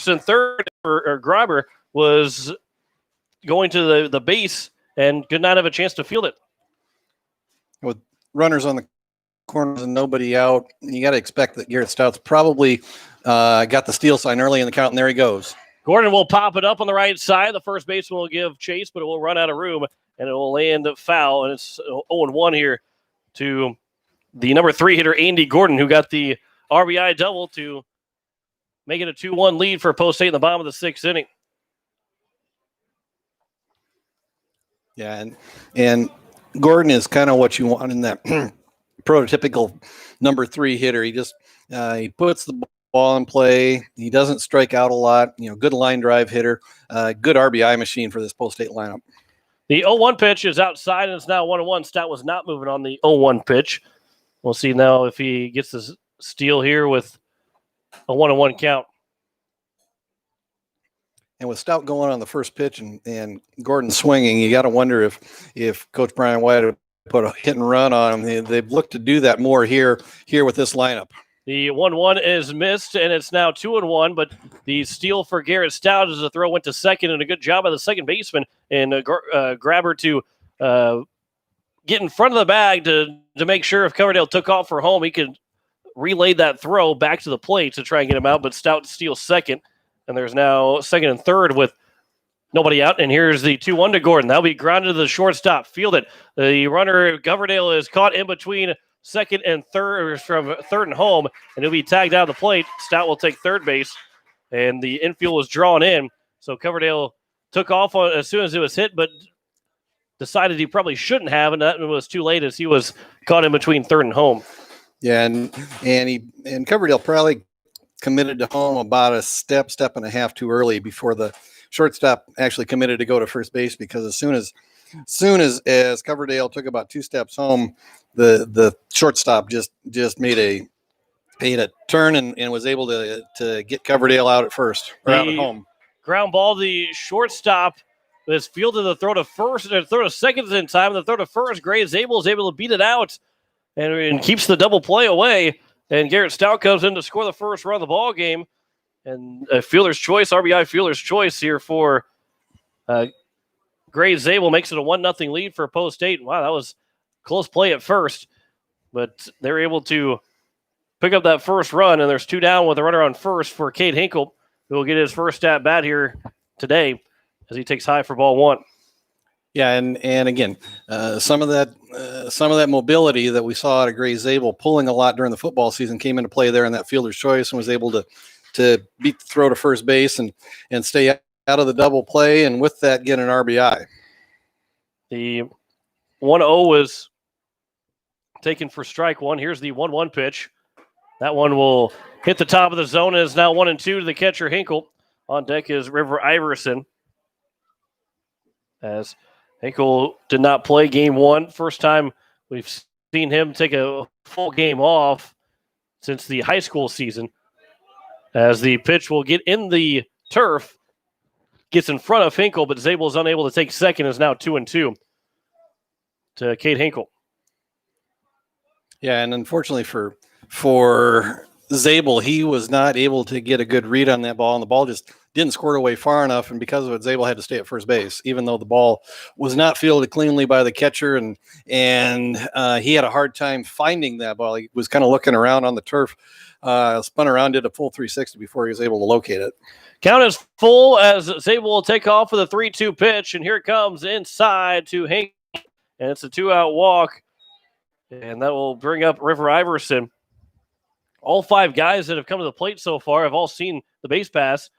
and third for Gruber was going to the base and could not have a chance to field it. With runners on the corners and nobody out, you got to expect that Garrett Stout's probably got the steal sign early in the count, and there he goes. Gordon will pop it up on the right side. The first baseman will give chase, but it will run out of room, and it will land foul, and it's 0-1 here to the number 3 hitter, Andy Gordon, who got the RBI double to make it a 2-1 lead for Post State in the bottom of the 6th inning. Yeah, and Gordon is kind of what you want in that prototypical number 3 hitter. He just he puts the ball in play. He doesn't strike out a lot. Good line drive hitter. Good RBI machine for this Post State lineup. The 0-1 pitch is outside, and it's now 1-1. Stout was not moving on the 0-1 pitch. We'll see now if he gets the steal here with a 1-1 count. And with Stout going on the first pitch and Gordon swinging, you got to wonder if Coach Brian White would put a hit and run on him. They've looked to do that more here with this lineup. The 1-1 is missed, and it's now 2-1, but the steal for Garrett Stout as the throw went to second, and a good job by the second baseman and Grabber to get in front of the bag to make sure if Coverdale took off for home, he could relay that throw back to the plate to try and get him out, but Stout steals second, and there's now second and third with nobody out, and here's the 2-1 to Gordon. That'll be grounded to the shortstop. Field it. The runner, Coverdale, is caught in between second and third, from third and home, and he'll be tagged out of the plate. Stout will take third base, and the infield was drawn in, so Coverdale took off as soon as it was hit, but decided he probably shouldn't have, and that was too late as he was caught in between third and home. Yeah, and Coverdale probably committed to home about a step and a half too early before the shortstop actually committed to go to first base, because as soon as Coverdale took about 2 steps home, the shortstop just made a turn and was able to get Coverdale out at first or out at home. Ground ball, the shortstop is fielded the throw to first, or throw to second in time. The throw to first, Gray Zabel is able to beat it out and keeps the double play away. And Garrett Stout comes in to score the first run of the ball game. And a fielder's choice, RBI fielder's choice here for Gray Zabel makes it a 1-0 lead for Post State. Wow, that was close play at first, but they're able to pick up that first run, and there's 2 down with a runner on first for Cade Hinkle, who will get his first at bat here today as he takes high for ball 1. Yeah, and again, some of that mobility that we saw out of Gray Zabel pulling a lot during the football season came into play there in that fielder's choice, and was able to beat the throw to first base and stay out of the double play, and with that get an RBI. The 1-0 was taken for strike one. Here's the 1-1 pitch. That one will hit the top of the zone, and is now 1-2 to the catcher Hinkle. On deck is River Iverson, as Hinkle did not play game 1. First time we've seen him take a full game off since the high school season. As the pitch will get in the turf, gets in front of Hinkle, but Zabel is unable to take second, is now 2-2 to Cade Hinkle. Yeah, and unfortunately for Zabel, he was not able to get a good read on that ball, and the ball just didn't squirt away far enough, and because of it, Zabel had to stay at first base, even though the ball was not fielded cleanly by the catcher, and he had a hard time finding that ball. He was kind of looking around on the turf, spun around, did a full 360 before he was able to locate it. Count is full as Zabel will take off with a 3-2 pitch, and here it comes inside to Hinkle, and it's a 2-out walk, and that will bring up River Iverson. All 5 guys that have come to the plate so far have all seen the base pass.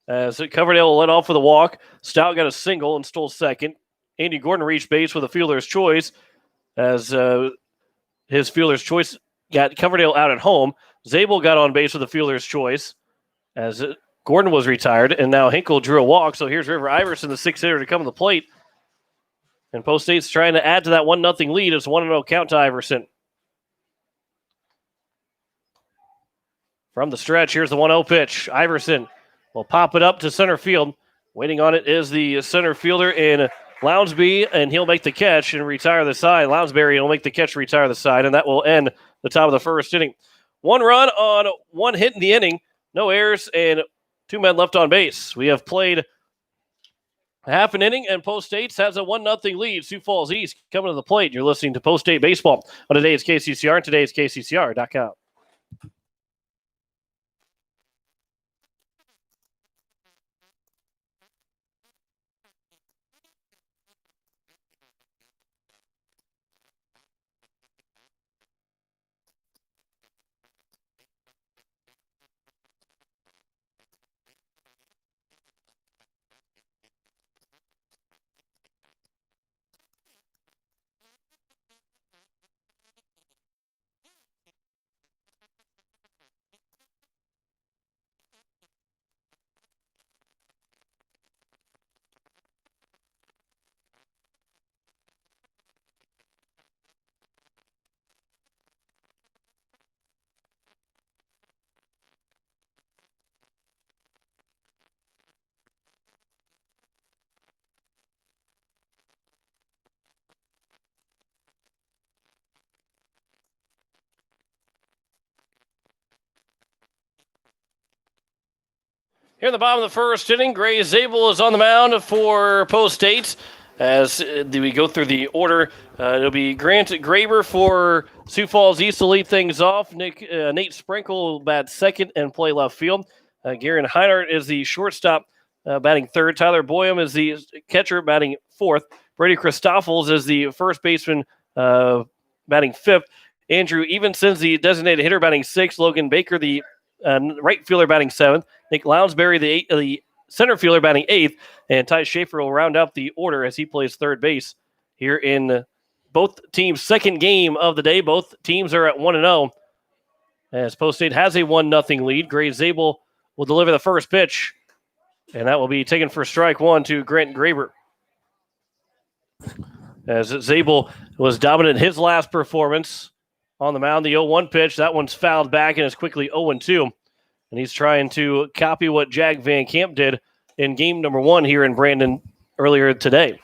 As Coverdale led off with a walk. Stout got a single and stole second. Andy Gordon reached base with a fielder's choice, as his fielder's choice got Coverdale out at home. Zabel got on base with a fielder's choice, as Gordon was retired, and now Hinkle drew a walk. So here's River Iverson, the 6th hitter, to come to the plate. And Post State's trying to add to that 1-0 lead. It's 1-0 count to Iverson. From the stretch, here's the 1-0 pitch. Iverson will pop it up to center field. Waiting on it is the center fielder in Lounsby, and he'll make the catch and retire the side. Lounsbury will make the catch, retire the side, and that will end the top of the first inning. 1 run on 1 hit in the inning. No errors and 2 men left on base. We have played half an inning, and Post States has a 1-0 lead. Sioux Falls East coming to the plate. You're listening to Post State Baseball on today's KCCR and today's KCCR.com. Here in the bottom of the first inning, Gray Zabel is on the mound for Post State. As we go through the order, it'll be Grant Graber for Sioux Falls East to lead things off. Nate Sprinkle will bat second and play left field. Garen Heinert is the shortstop, batting third. Tyler Boyum is the catcher, batting fourth. Brady Christoffels is the first baseman, batting fifth. Andrew Evenson's the designated hitter, batting sixth. Logan Baker, the right fielder, batting seventh. Nick Lounsbury, the center fielder, batting eighth. And Ty Schaefer will round out the order as he plays third base here in both teams' second game of the day. Both teams are at 1-0. As Post State has a 1-0 lead, Gray Zabel will deliver the first pitch, and that will be taken for strike one to Grant Graber. As Zabel was dominant in his last performance on the mound, the 0-1 pitch, that one's fouled back and is quickly 0-2. And he's trying to copy what Jack Van Camp did in game number 1 here in Brandon earlier today.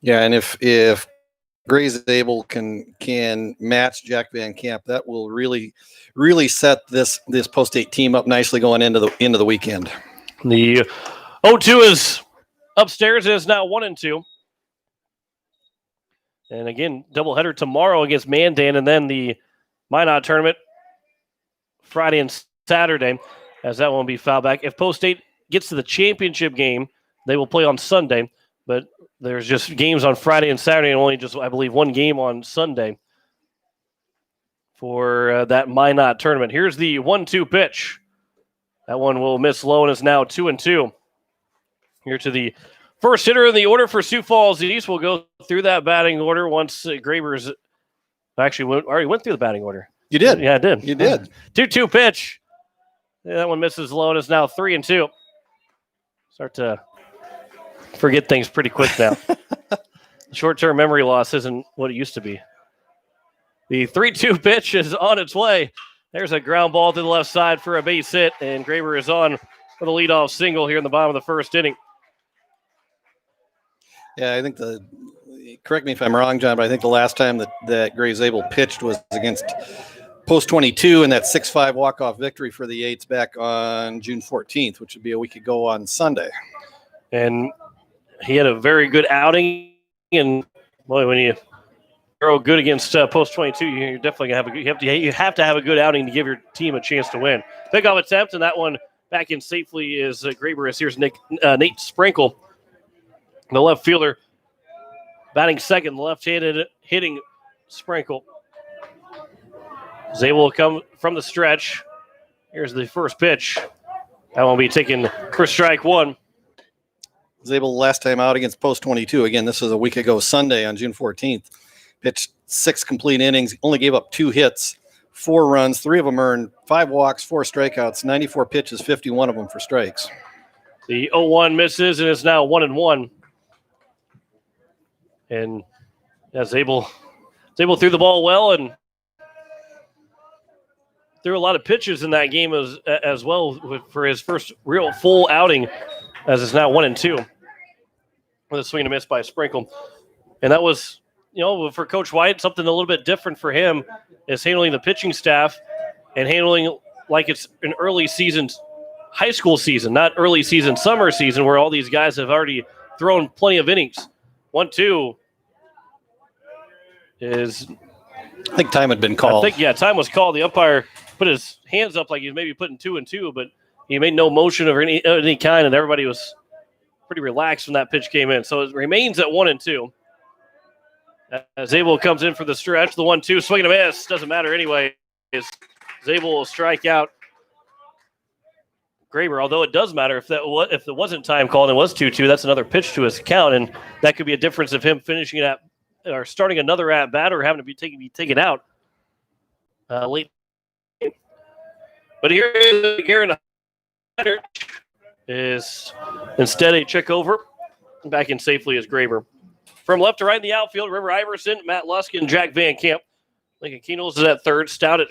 Yeah, and if Gray Zabel can match Jack Van Camp, that will really set this Post State team up nicely going into the weekend. The 0-2 is upstairs and is now 1-2. And again, doubleheader tomorrow against Mandan, and then the Minot tournament Friday and Saturday, as that won't be fouled back. If Post State gets to the championship game, they will play on Sunday, but there's just games on Friday and Saturday, and only just, I believe, one game on Sunday for that Minot tournament. Here's the 1-2 pitch. That one will miss low and is now 2-2. Here to the first hitter in the order for Sioux Falls East. We'll go through that batting order once Graber's actually already went through the batting order. You did? Yeah, I did. You did. 2-2 pitch. Yeah, that one misses low and is now 3-2. Start to forget things pretty quick now. Short-term memory loss isn't what it used to be. The 3-2 pitch is on its way. There's a ground ball to the left side for a base hit, and Graber is on for the leadoff single here in the bottom of the first inning. Yeah, I think correct me if I'm wrong, John, but I think the last time that Gray Zabel pitched was against Post 22 in that 6-5 walk-off victory for the Eights back on June 14th, which would be a week ago on Sunday. And he had a very good outing, and boy, when you throw good against Post 22, you're definitely gonna you have to have a good outing to give your team a chance to win. Pickoff attempt, and that one back in safely is Graber. As here's Nate Sprinkle, the left fielder, batting second, left-handed hitting Sprinkle. Zabel will come from the stretch. Here's the first pitch. That won't be taken for strike one. Zabel last time out against Post 22. Again, this was a week ago Sunday on June 14th. Pitched 6 complete innings, only gave up 2 hits, 4 runs, 3 of them earned, 5 walks, 4 strikeouts, 94 pitches, 51 of them for strikes. The 0-1 misses, and it's now 1-1. And Zabel threw the ball well and threw a lot of pitches in that game as well for his first real full outing, as it's now 1-2 with a swing and a miss by Sprinkle. And that was, for Coach White, something a little bit different for him is handling the pitching staff and handling like it's an early season high school season, not early season, summer season, where all these guys have already thrown plenty of innings. 1-2 is. I think time had been called. I think, yeah, time was called. The umpire put his hands up like he was maybe putting 2-2, but he made no motion of any kind, and everybody was pretty relaxed when that pitch came in. So it remains at 1-2. As Zabel comes in for the stretch, the 1-2, swing and a miss. Doesn't matter anyway. Zabel will strike out Graber, although it does matter if there wasn't time called and it was 2-2, that's another pitch to his account, and that could be a difference of him finishing it or starting another at bat or having to be taken out late. But here is Garrett is instead a check over. Back in safely is Graber. From left to right in the outfield, River Iverson, Matt Lusk, and Jack Van Camp. Lincoln Keenels is at third, Stout at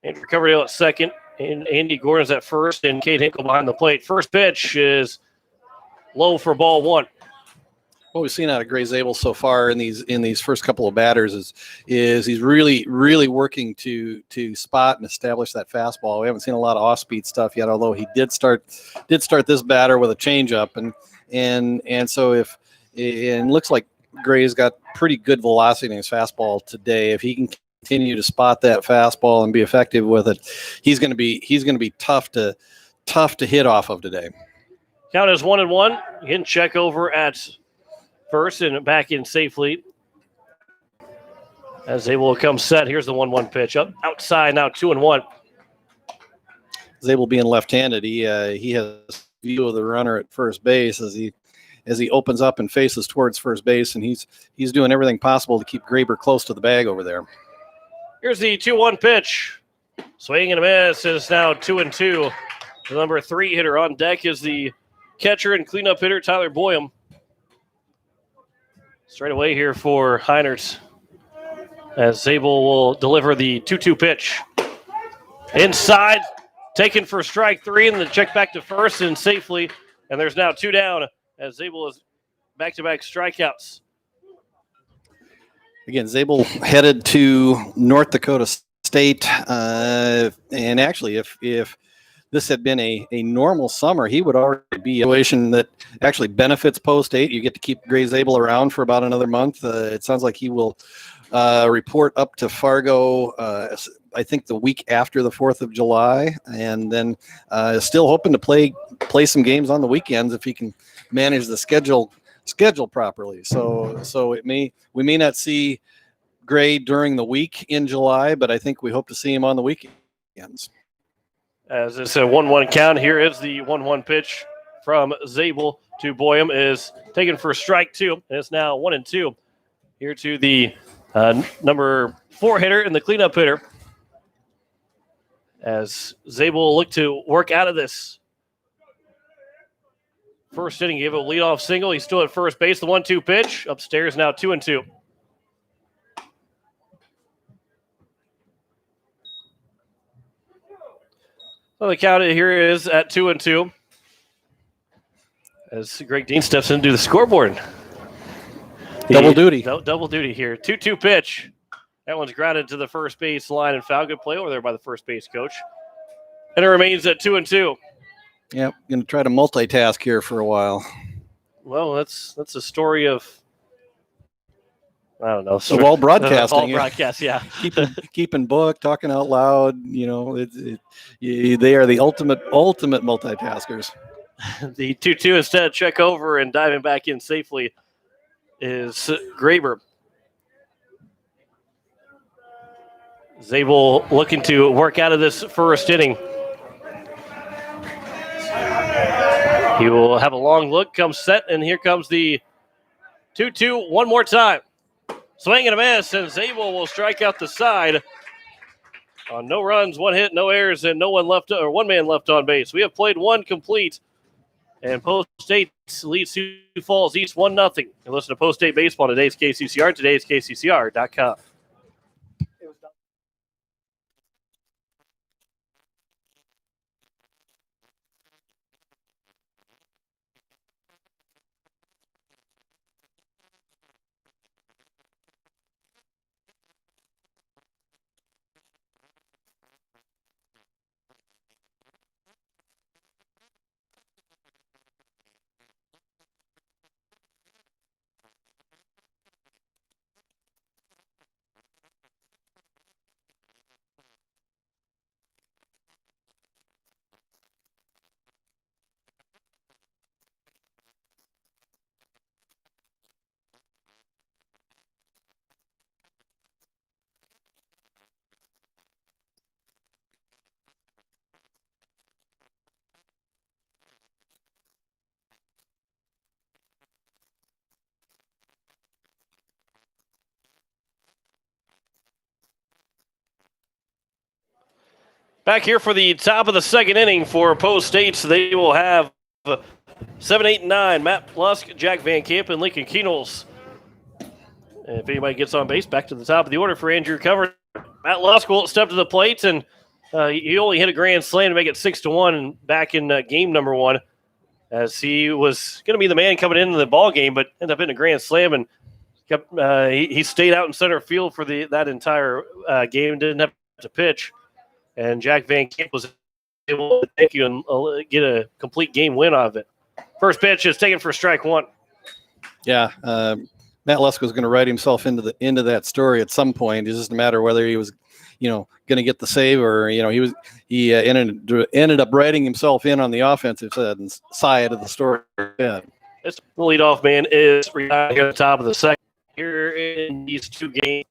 Andrew Coverdale at second, and Andy Gordon's at first, and Kate Hinkle behind the plate. First pitch is low for ball one. What we've seen out of Gray Zabel so far in these first couple of batters is he's really working to spot and establish that fastball. We haven't seen a lot of off-speed stuff yet, although he did start this batter with a changeup, and so if it looks like Gray's got pretty good velocity in his fastball today. If he can continue to spot that fastball and be effective with it, he's going to be tough to hit off of today. Count is 1-1. Again, check over at first and back in safely. As Zabel comes set, here's the 1-1 pitch up outside now 2-1. Zabel being left-handed, he has view of the runner at first base as he opens up and faces towards first base, and he's doing everything possible to keep Graber close to the bag over there. Here's the 2-1 pitch. Swing and a miss is now 2-2. The number 3 hitter on deck is the catcher and cleanup hitter, Tyler Boyum. Straight away here for Heinert, as Zabel will deliver the 2-2 pitch. Inside, taken for strike 3, and the check back to first and safely. And there's now 2 down as Zabel is back-to-back strikeouts. Again, Zabel headed to North Dakota State, and actually, if this had been a normal summer, he would already be a situation that actually benefits Post-8. You get to keep Gray Zabel around for about another month. It sounds like he will report up to Fargo, I think the week after the 4th of July, and then still hoping to play some games on the weekends if he can manage the schedule properly. So we may not see Gray during the week in July, but I think we hope to see him on the weekends. As it's a 1-1 count, here is the 1-1 pitch from Zabel to Boyum is taken for strike 2, and it's now 1-2. Here to the number 4 hitter and the cleanup hitter, as Zabel will look to work out of this first inning. Gave a leadoff single. He's still at first base. The 1-2 pitch upstairs now 2-2. So the count here is at 2-2. As Greg Dean steps in to do the scoreboard. Double duty. Double duty here. 2-2 pitch. That one's grounded to the first base line and foul. Good play over there by the first base coach. And it remains at 2-2. Yep, going to try to multitask here for a while. Well, that's a story of, I don't know. Of all broadcasting. All broadcast, yeah. keeping book, talking out loud. You know, they are the ultimate multitaskers. The 2-2 instead, check over and diving back in safely is Graber. Zabel looking to work out of this first inning. He will have a long look, comes set, and here comes the 2-2 one more time. Swing and a miss, and Zabel will strike out the side on no runs, 1 hit, no errors, and one man left on base. We have played 1 complete, and Post-8 leads Sioux Falls East 1-0. You listen to Post-8 Baseball, today's KCCR, today's KCCR.com. Back here for the top of the second inning for Post State. So they will have 7, 8, and 9. Matt Lusk, Jack Van Camp, and Lincoln Keenels. And if anybody gets on base, back to the top of the order for Andrew Cover. Matt Lusk will step to the plate, and he only hit a grand slam to make it 6-1 back in game number 1, as he was going to be the man coming into the ball game, but ended up in a grand slam and kept. He stayed out in center field for that entire game. Didn't have to pitch. And Jack Van Camp was able to thank you and get a complete game win out of it. First pitch is taken for strike 1. Yeah, Matt Lusk was going to write himself into that story at some point. It's just a matter of whether he was, going to get the save, or he ended up writing himself in on the offensive side of the story. Yeah. This leadoff man is retired at the top of the second. Here in these two games,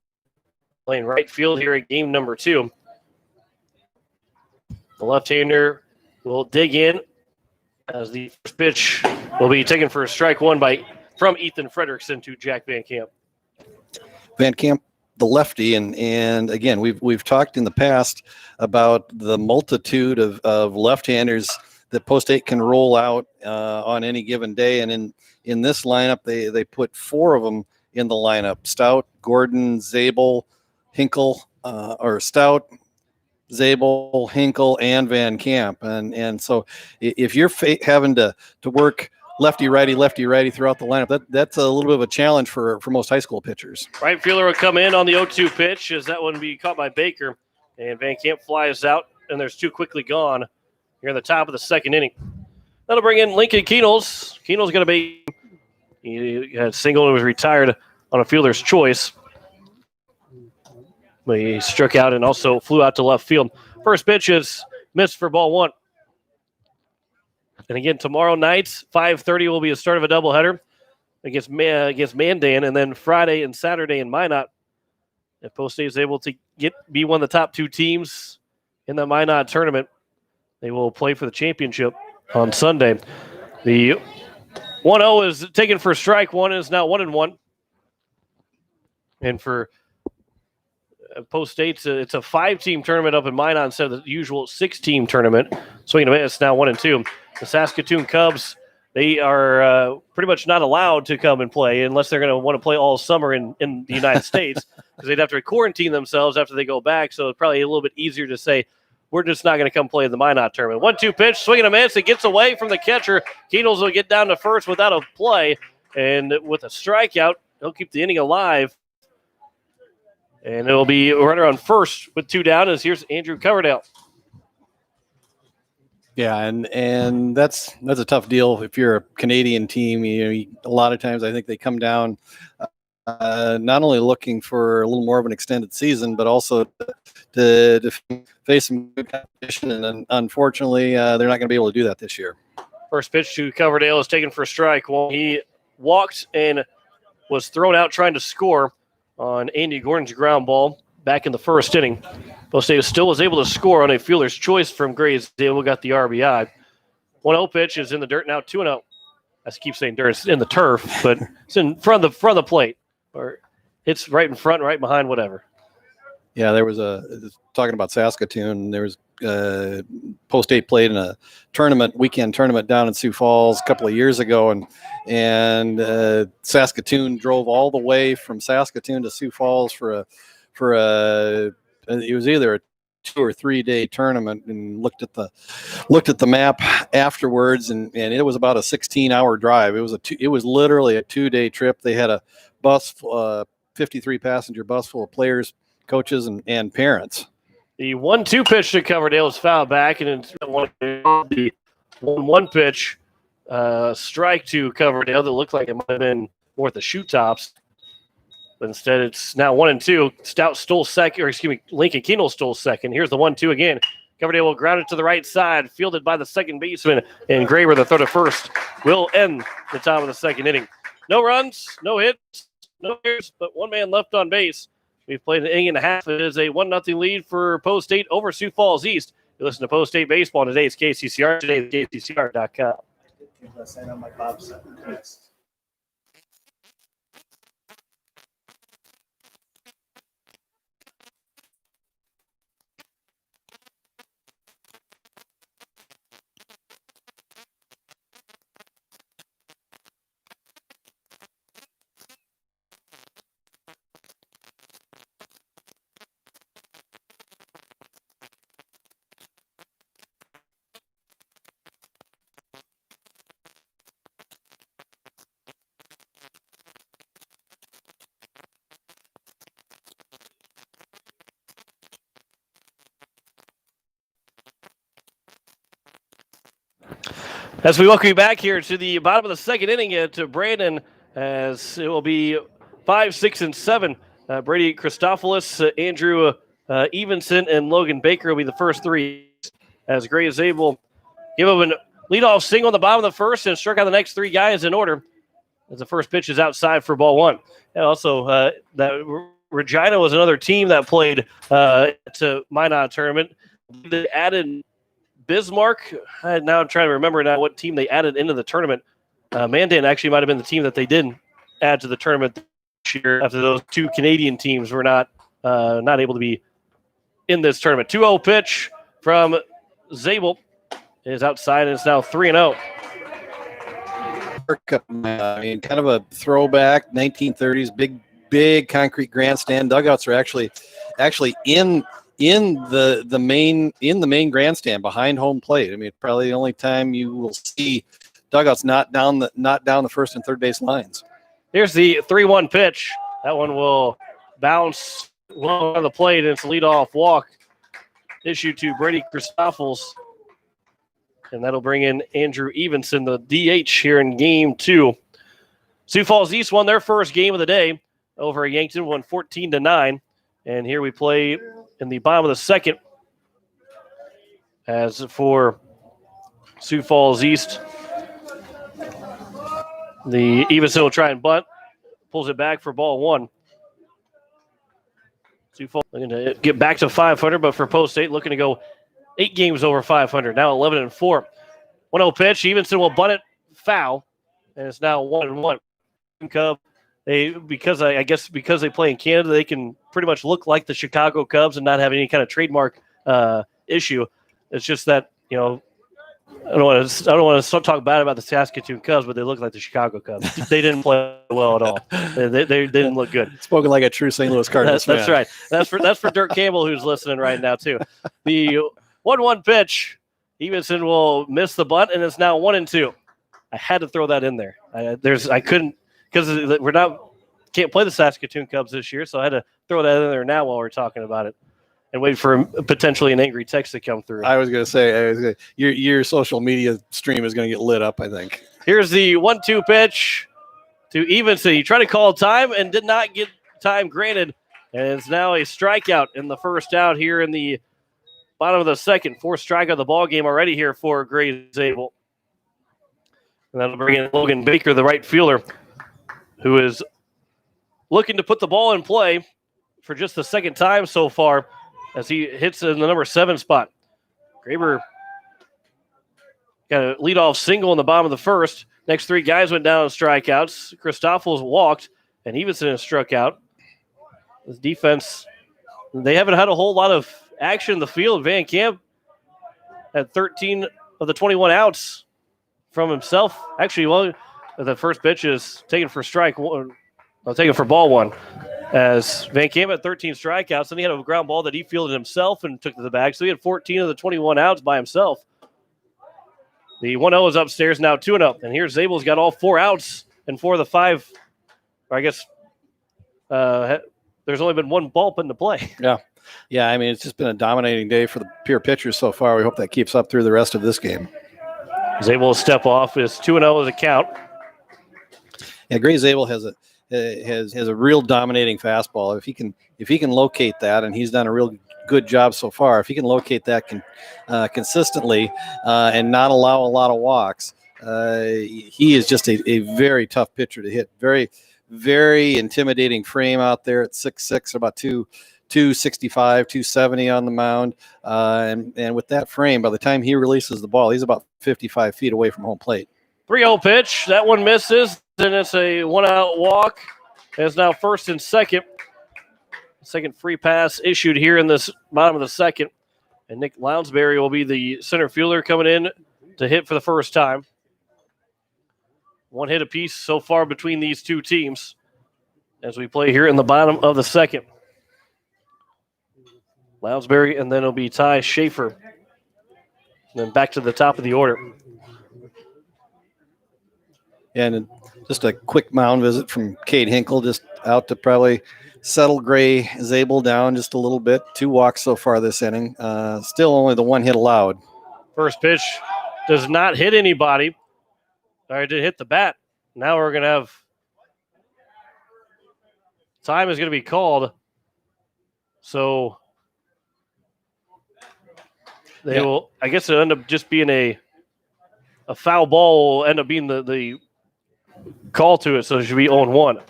playing right field here at game number 2. The left-hander will dig in as the first pitch will be taken for strike 1 from Ethan Frederickson to Jack Van Camp. Van Camp, the lefty, and again, we've talked in the past about the multitude of left-handers that Post State can roll out on any given day, and in this lineup, they put 4 of them in the lineup: Stout, Gordon, Zabel, Hinkle, or Stout, Zabel, Hinkle, and Van Camp. And so if you're having to work lefty righty throughout the lineup, that's a little bit of a challenge for most high school pitchers. Right fielder will come in on the 0-2 pitch, as that one be caught by Baker, and Van Camp flies out, and there's 2 quickly gone here in the top of the second inning. That'll bring in Lincoln Keenels. Keenels going to be, he had single and was retired on a fielder's choice. But he struck out and also flew out to left field. First pitch is missed for ball 1. And again, tomorrow night, 5:30 will be the start of a doubleheader against Mandan, and then Friday and Saturday in Minot. If Post State is able to be one of the top 2 teams in the Minot tournament, they will play for the championship on Sunday. The 1-0 is taken for strike 1, and is now 1-1. And for Post State, it's a 5-team tournament up in Minot instead of the usual 6-team tournament. Swing and a miss, now 1-2. The Saskatoon Cubs, they are pretty much not allowed to come and play unless they're going to want to play all summer in the United States, because they'd have to quarantine themselves after they go back. So it's probably a little bit easier to say, we're just not going to come play in the Minot tournament. 1-2 pitch, swing and a miss. It gets away from the catcher. Keenels will get down to first without a play. And with a strikeout, he'll keep the inning alive. And it'll be a runner on first with 2 down, as here's Andrew Coverdale. Yeah, and that's a tough deal if you're a Canadian team. A lot of times I think they come down not only looking for a little more of an extended season, but also to face some good competition. And unfortunately, they're not going to be able to do that this year. First pitch to Coverdale is taken for strike. Well, he walked and was thrown out trying to score on Andy Gordon's ground ball back in the first inning. Post State still was able to score on a fielder's choice from Grays. Dale got the RBI. 1-0 pitch is in the dirt now, 2-0. I keep saying dirt, it's in the turf, but it's in front of the plate, or it's right in front, right behind, whatever. Yeah, there was talking about Saskatoon. There was Post State played in a weekend tournament down in Sioux Falls a couple of years ago, and Saskatoon drove all the way from Saskatoon to Sioux Falls for it was either a 2 or 3 day tournament, and looked at the map afterwards, and it was about a 16-hour drive. It was literally a 2-day trip. They had a bus, 53 passenger bus full of players, coaches, and parents. The 1-2 pitch to Coverdale is fouled back, and it's the 1-1 pitch strike to Coverdale that looked like it might have been worth the shoe tops. But instead, it's now 1-2. Stout stole second, Lincoln Keenel stole second. Here's the 1-2 again. Coverdale will ground it to the right side, fielded by the second baseman, and Graber, the third to first, will end the top of the second inning. No runs, no hits, no errors, but 1 man left on base. We've played an inning and a half. It is a 1-0 lead for Post State over Sioux Falls East. You listen to Post State Baseball today. It's KCCR. Today is KCCR.com. As we welcome you back here to the bottom of the second inning to Brandon, as it will be 5, 6, and 7. Brady Christophilus, Andrew Evenson, and Logan Baker will be the first three, as Gray is able to give him a leadoff single on the bottom of the first and struck out the next three guys in order, as the first pitch is outside for ball one. And also, that Regina was another team that played to Minot tournament. They added Bismarck. Now I'm trying to remember now what team they added into the tournament. Mandan actually might have been the team that they didn't add to the tournament this year after those two Canadian teams were not able to be in this tournament. 2-0 pitch from Zabel is outside, and it's now 3-0. I mean, kind of a throwback 1930s, big concrete grandstand. Dugouts are actually in the main grandstand behind home plate. I mean, probably the only time you will see dugouts not down the first and third base lines. Here's the 3-1 pitch. That one will bounce low on the plate, and it's a leadoff walk issued to Brady Christophels. And that'll bring in Andrew Evenson, the DH, here in game two. Sioux Falls East won their first game of the day over at Yankton, won 14-9. And here we play in the bottom of the second. As for Sioux Falls East, the Evenson will try and bunt, pulls it back for ball one. Sioux Falls looking to get back to 500, but for Post 8, looking to go 8 games over 500, now 11-4. 1-0 pitch. Evenson will bunt it foul, and it's now 1-1. Cub, because they play in Canada, they can pretty much look like the Chicago Cubs and not have any kind of trademark issue. It's just that, you know, I don't want to talk bad about the Saskatoon Cubs, but they look like the Chicago Cubs. They didn't play well at all. They didn't look good. Spoken like a true St. Louis Cardinals fan. That's right. That's for Dirk Campbell, who's listening right now too. The 1-1 pitch. Evenson will miss the bunt, and it's now 1-2. I had to throw that in there. I couldn't, because can't play the Saskatoon Cubs this year, so I had to throw that in there now while we're talking about it, and wait for potentially an angry text to come through. I was going to say, your social media stream is going to get lit up, I think. Here's the 1-2 pitch to Evenson. He tried to call time and did not get time granted, and it's now a strikeout in the first out here in the bottom of the second. 4th strikeout of the ball game already here for Gray Zabel. And that'll bring in Logan Baker, the right fielder, who is looking to put the ball in play for just the second time so far as he hits in the number 7 spot. Graber got a leadoff single in the bottom of the first. Next 3 guys went down on strikeouts. Christophels walked, and Evenson struck out. This defense, they haven't had a whole lot of action in the field. Van Camp had 13 of the 21 outs from himself. Actually, the first pitch is taken for strike one. I'll take it for ball one. As Van Camp had 13 strikeouts, and he had a ground ball that he fielded himself and took to the bag. So he had 14 of the 21 outs by himself. The 1-0 is upstairs, now 2-0. And here's Zabel's got all 4 outs, and 4 of the 5, or I guess there's only been 1 ball put into play. Yeah, I mean, it's just been a dominating day for the Pierre pitchers so far. We hope that keeps up through the rest of this game. Zabel will step off. It's 2-0 as a count. Yeah, Gray Zabel has a real dominating fastball. If he can locate that, and he's done a real good job so far. If he can locate that consistently and not allow a lot of walks, he is just a very tough pitcher to hit. Very, very intimidating frame out there at 6'6", about 265, 270 on the mound. And with that frame, by the time he releases the ball, he's about 55 feet away from home plate. 3-0 pitch. That one misses, and it's a 1-out walk. It's now 1st and 2nd. Second free pass issued here in this bottom of the second. And Nick Lounsbury will be the center fielder coming in to hit for the first time. 1 hit apiece so far between these two teams as we play here in the bottom of the second. Lounsbury, and then it'll be Ty Schaefer. And then back to the top of the order. And just a quick mound visit from Cade Hinkle, just out to probably settle Gray Zabel down just a little bit. 2 walks so far this inning. Still only the 1 hit allowed. First pitch does not hit anybody. Or did hit the bat. Now we're going to have time is going to be called. So they will, I guess it'll end up just being a foul ball will end up being the call to it. So it should be 0-1.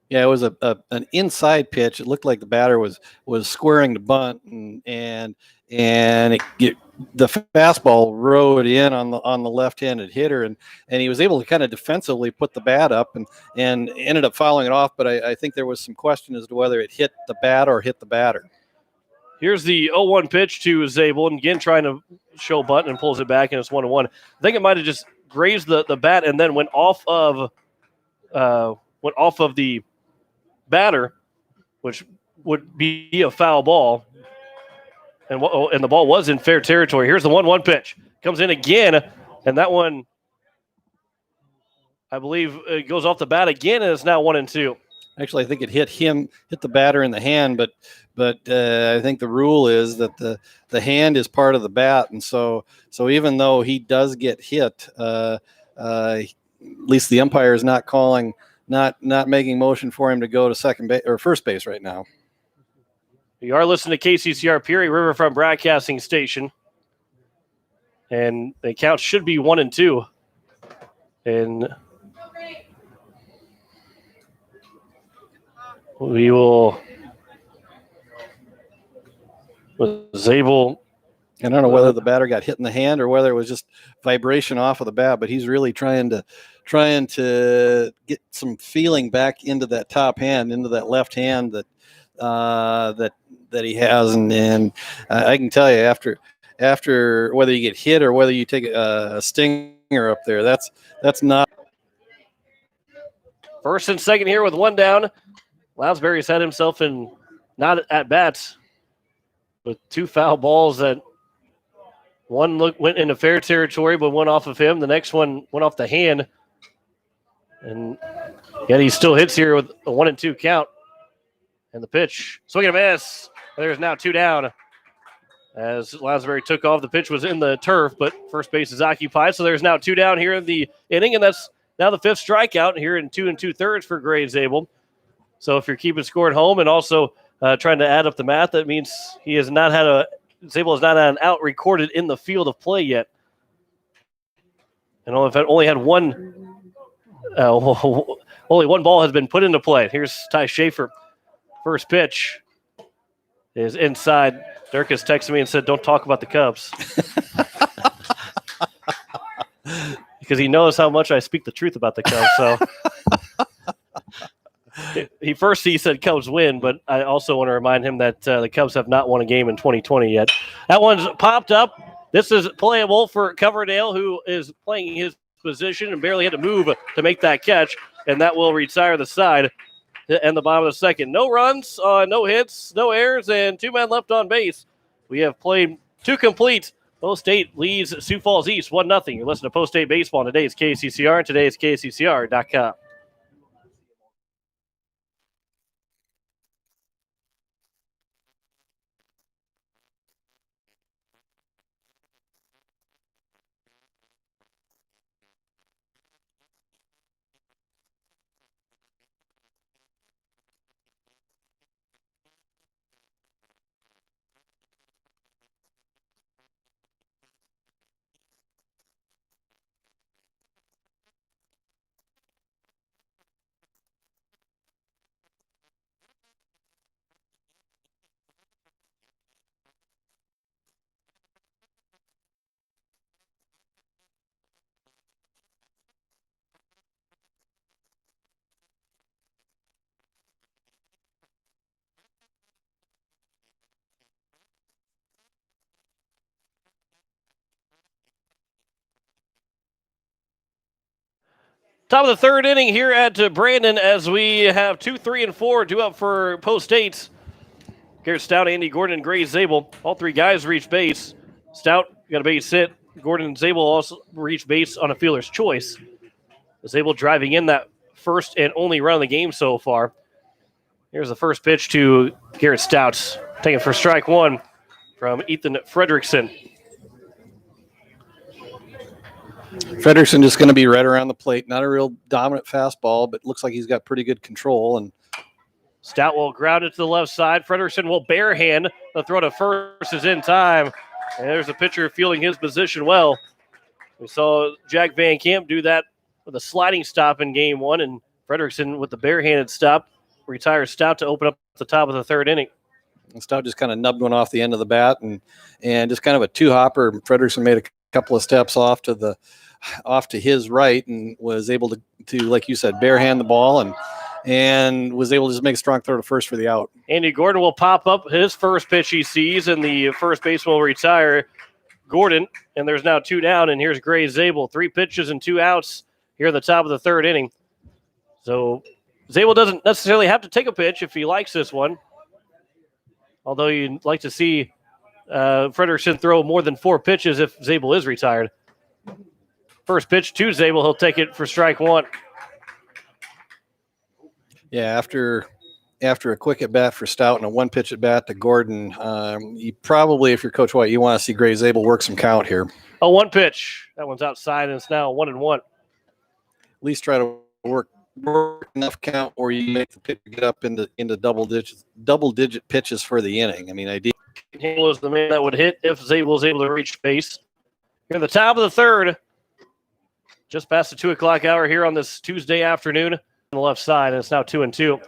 Yeah, it was an inside pitch. It looked like the batter was squaring the bunt, and the fastball rode in on the left-handed hitter, and he was able to kind of defensively put the bat up and ended up fouling it off. But I think there was some question as to whether it hit the bat or hit the batter. Here's the 0-1 pitch to Zabel, and again trying to show bunt and pulls it back, and it's 1-1. I think it might have just grazed the bat and then went off of the batter, which would be a foul ball, and the ball was in fair territory. Here's the 1-1 pitch. Comes in again, and that one, I believe, it goes off the bat again, and it's now 1-2. Actually, I think it hit the batter in the hand, but I think the rule is that the hand is part of the bat, and so even though he does get hit, at least the umpire is not calling. Not making motion for him to go to second base or first base right now. You are listening to KCCR Pierre Riverfront Broadcasting Station, and the count should be 1-2. And we will was able. I don't know whether the batter got hit in the hand or whether it was just vibration off of the bat, but he's really trying to get some feeling back into that top hand, into that left hand that he has, and I can tell you after whether you get hit or whether you take a stinger up there, that's not. First and second here with one down. Lounsbury's had himself in not at bats with two foul balls that. One went into fair territory, but one off of him. The next one went off the hand. And yet he still hits here with a 1-2 count. And the pitch. Swing and a miss. There's now two down. As Lounsbury took off, the pitch was in the turf, but first base is occupied. So there's now two down here in the inning, and that's now the fifth strikeout here in 2 2/3 for Gray Zabel. So if you're keeping score at home and also trying to add up the math, that means he has not had Zabel has not had an out recorded in the field of play yet. And only had one, only one ball has been put into play. Here's Ty Schaefer. First pitch is inside. Dirk has texted me and said, "Don't talk about the Cubs." Because he knows how much I speak the truth about the Cubs. So he said Cubs win, but I also want to remind him that the Cubs have not won a game in 2020 yet. That one's popped up. This is playable for Coverdale, who is playing his position and barely had to move to make that catch, and that will retire the side to end the bottom of the second. No runs, no hits, no errors, and two men left on base. We have played two complete. Post State leads Sioux Falls East 1-0. You listen to Post State Baseball on today's KCCR and today's KCCR.com. Top of the third inning here at Brandon as we have 2, 3, and 4 due up for Post State. Garrett Stout, Andy Gordon, and Gray Zabel. All three guys reached base. Stout got a base hit. Gordon and Zabel also reached base on a fielder's choice. Zabel driving in that first and only run of the game so far. Here's the first pitch to Garrett Stout. Taking for strike one from Ethan Fredrickson. Frederickson just going to be right around the plate. Not a real dominant fastball, but looks like he's got pretty good control. And Stout will ground it to the left side. Frederickson will barehand. The throw to first is in time. And there's a pitcher fielding his position well. We saw Jack Van Camp do that with a sliding stop in game one, and Frederickson with the barehanded stop retires Stout to open up the top of the third inning. Stout just kind of nubbed one off the end of the bat and just kind of a two-hopper. Frederickson made a couple of steps off to his right and was able to like you said, barehand the ball and was able to just make a strong throw to first for the out. Andy Gordon will pop up his first pitch he sees, and the first baseman will retire Gordon, and there's now 2 down, and here's Gray Zabel. 3 pitches and 2 outs here at the top of the third inning. So Zabel doesn't necessarily have to take a pitch if he likes this one, although you'd like to see Frederickson throw more than 4 pitches if Zabel is retired. First pitch to Zabel, he'll take it for strike 1. Yeah, after a quick at bat for Stout and a 1-pitch at bat to Gordon, you probably, if you're Coach White, you want to see Gray Zabel work some count here. A 1 pitch. That one's outside, and it's now 1-1. At least try to work enough count where you make the pitch get up into double digit pitches for the inning. I mean, ideally, Hill is the man that would hit if Zabel is able to reach base. Here at the top of the third, just past the 2 o'clock hour here on this Tuesday afternoon on the left side, and it's now 2-2.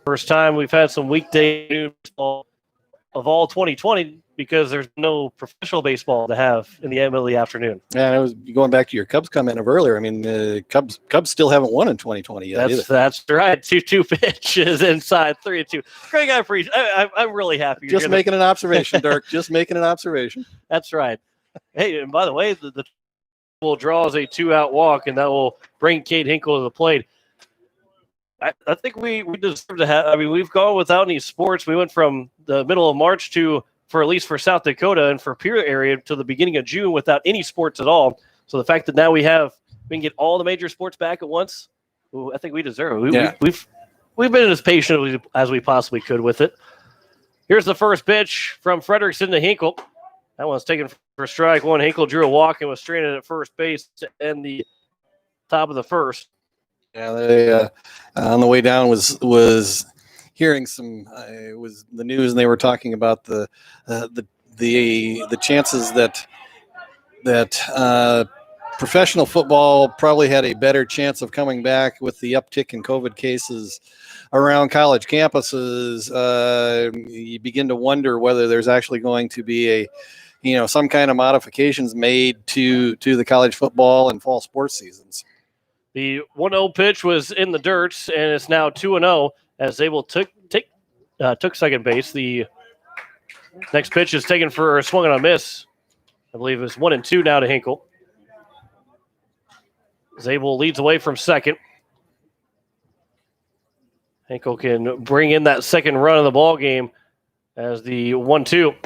First time we've had some weekday baseball of all 2020 because there's no professional baseball to have in the middle of the afternoon. Yeah, it was going back to your Cubs comment of earlier. I mean, the Cubs still haven't won in 2020 yet. That's right. 2-2 pitches inside 3-2. Greg, I'm really happy. Just making an observation, Dirk. Just making an observation. That's right. Hey, and by the way, the will draws a 2-out walk, and that will bring Cade Hinkle to the plate. I think we deserve to have. I mean, we've gone without any sports. We went from the middle of March for at least for South Dakota and for Pierre area to the beginning of June without any sports at all. So the fact that now we can get all the major sports back at once, I think we deserve it. We've been as patient as we possibly could with it. Here's the first pitch from Frederickson to Hinkle. That one's taken for strike 1. Hinkle drew a walk and was stranded at first base to end the top of the first. Yeah, they on the way down was hearing some. It was the news, and they were talking about the chances that professional football probably had a better chance of coming back with the uptick in COVID cases around college campuses. You begin to wonder whether there's actually going to be some kind of modifications made to the college football and fall sports seasons. The 1-0 pitch was in the dirt, and it's now 2-0 as Zabel took second base. The next pitch is taken for a swung and a miss. I believe it's 1-2 now to Hinkle. Zabel leads away from second. Hinkle can bring in that second run of the ball game as the 1-2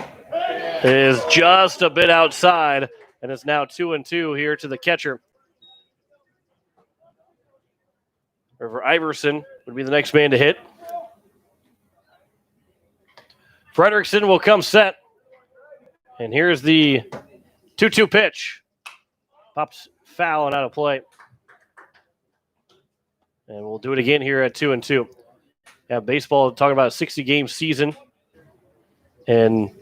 is just a bit outside, and it's now 2-2 here to the catcher. River Iverson would be the next man to hit. Frederickson will come set. And here's the 2-2 pitch. Pops foul and out of play. And we'll do it again here at 2-2. Yeah, baseball talking about a 60-game season. And